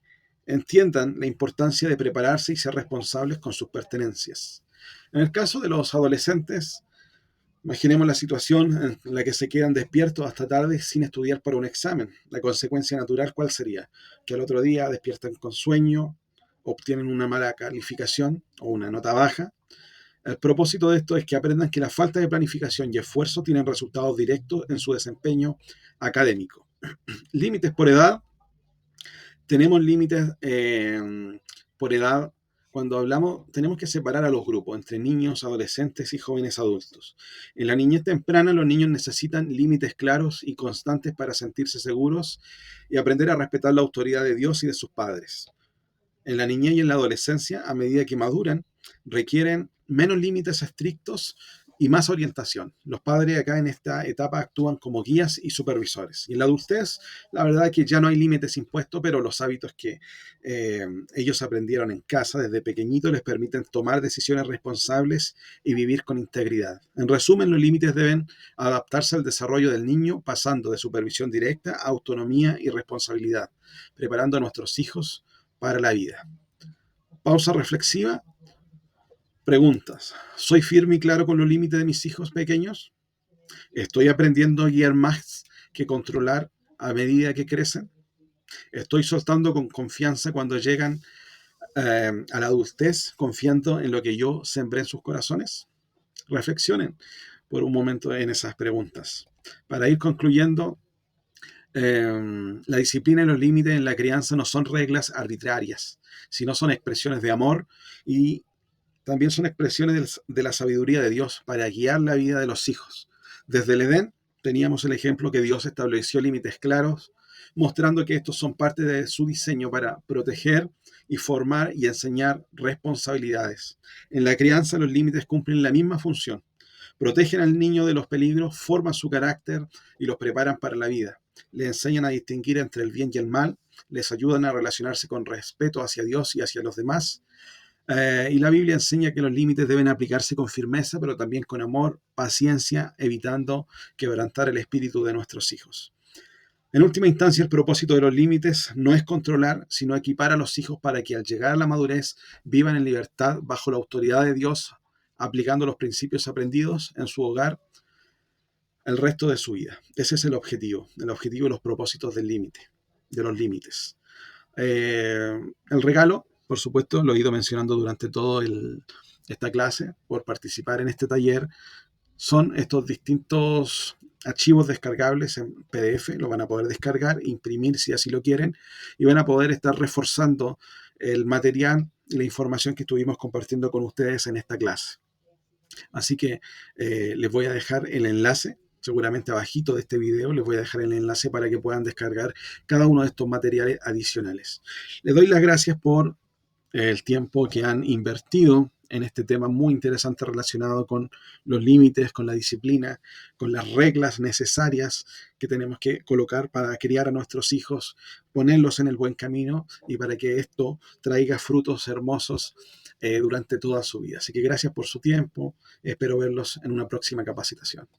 entiendan la importancia de prepararse y ser responsables con sus pertenencias. En el caso de los adolescentes, imaginemos la situación en la que se quedan despiertos hasta tarde sin estudiar para un examen. La consecuencia natural, ¿cuál sería? Que al otro día despiertan con sueño, obtienen una mala calificación o una nota baja. El propósito de esto es que aprendan que la falta de planificación y esfuerzo tienen resultados directos en su desempeño académico. Límites por edad. Tenemos límites por edad. Cuando hablamos, tenemos que separar a los grupos entre niños, adolescentes y jóvenes adultos. En la niñez temprana, los niños necesitan límites claros y constantes para sentirse seguros y aprender a respetar la autoridad de Dios y de sus padres. En la niñez y en la adolescencia, a medida que maduran, requieren menos límites estrictos y más orientación. Los padres acá en esta etapa actúan como guías y supervisores. Y en la adultez, la verdad es que ya no hay límites impuestos, pero los hábitos que ellos aprendieron en casa desde pequeñitos les permiten tomar decisiones responsables y vivir con integridad. En resumen, los límites deben adaptarse al desarrollo del niño, pasando de supervisión directa a autonomía y responsabilidad, preparando a nuestros hijos para la vida. Pausa reflexiva. Preguntas: ¿soy firme y claro con los límites de mis hijos pequeños? ¿Estoy aprendiendo a guiar más que controlar a medida que crecen? ¿Estoy soltando con confianza cuando llegan a la adultez, confiando en lo que yo sembré en sus corazones? Reflexionen por un momento en esas preguntas. Para ir concluyendo, La disciplina y los límites en la crianza no son reglas arbitrarias, sino son expresiones de amor y también son expresiones de la sabiduría de Dios para guiar la vida de los hijos. Desde el Edén teníamos el ejemplo que Dios estableció límites claros, mostrando que estos son parte de su diseño para proteger y formar y enseñar responsabilidades. En la crianza los límites cumplen la misma función. Protegen al niño de los peligros, forman su carácter y los preparan para la vida. Le enseñan a distinguir entre el bien y el mal, les ayudan a relacionarse con respeto hacia Dios y hacia los demás. Y la Biblia enseña que los límites deben aplicarse con firmeza, pero también con amor, paciencia, evitando quebrantar el espíritu de nuestros hijos. En última instancia, el propósito de los límites no es controlar, sino equipar a los hijos para que al llegar a la madurez vivan en libertad bajo la autoridad de Dios, aplicando los principios aprendidos en su hogar el resto de su vida. Ese es el objetivo y los propósitos del límite, de los límites. El regalo, por supuesto, lo he ido mencionando durante toda esta clase, por participar en este taller, son estos distintos archivos descargables en PDF, lo van a poder descargar, imprimir si así lo quieren, y van a poder estar reforzando el material y la información que estuvimos compartiendo con ustedes en esta clase. Así que les voy a dejar el enlace, seguramente abajito de este video, les voy a dejar el enlace para que puedan descargar cada uno de estos materiales adicionales. Les doy las gracias por el tiempo que han invertido en este tema muy interesante relacionado con los límites, con la disciplina, con las reglas necesarias que tenemos que colocar para criar a nuestros hijos, ponerlos en el buen camino y para que esto traiga frutos hermosos durante toda su vida. Así que gracias por su tiempo, espero verlos en una próxima capacitación.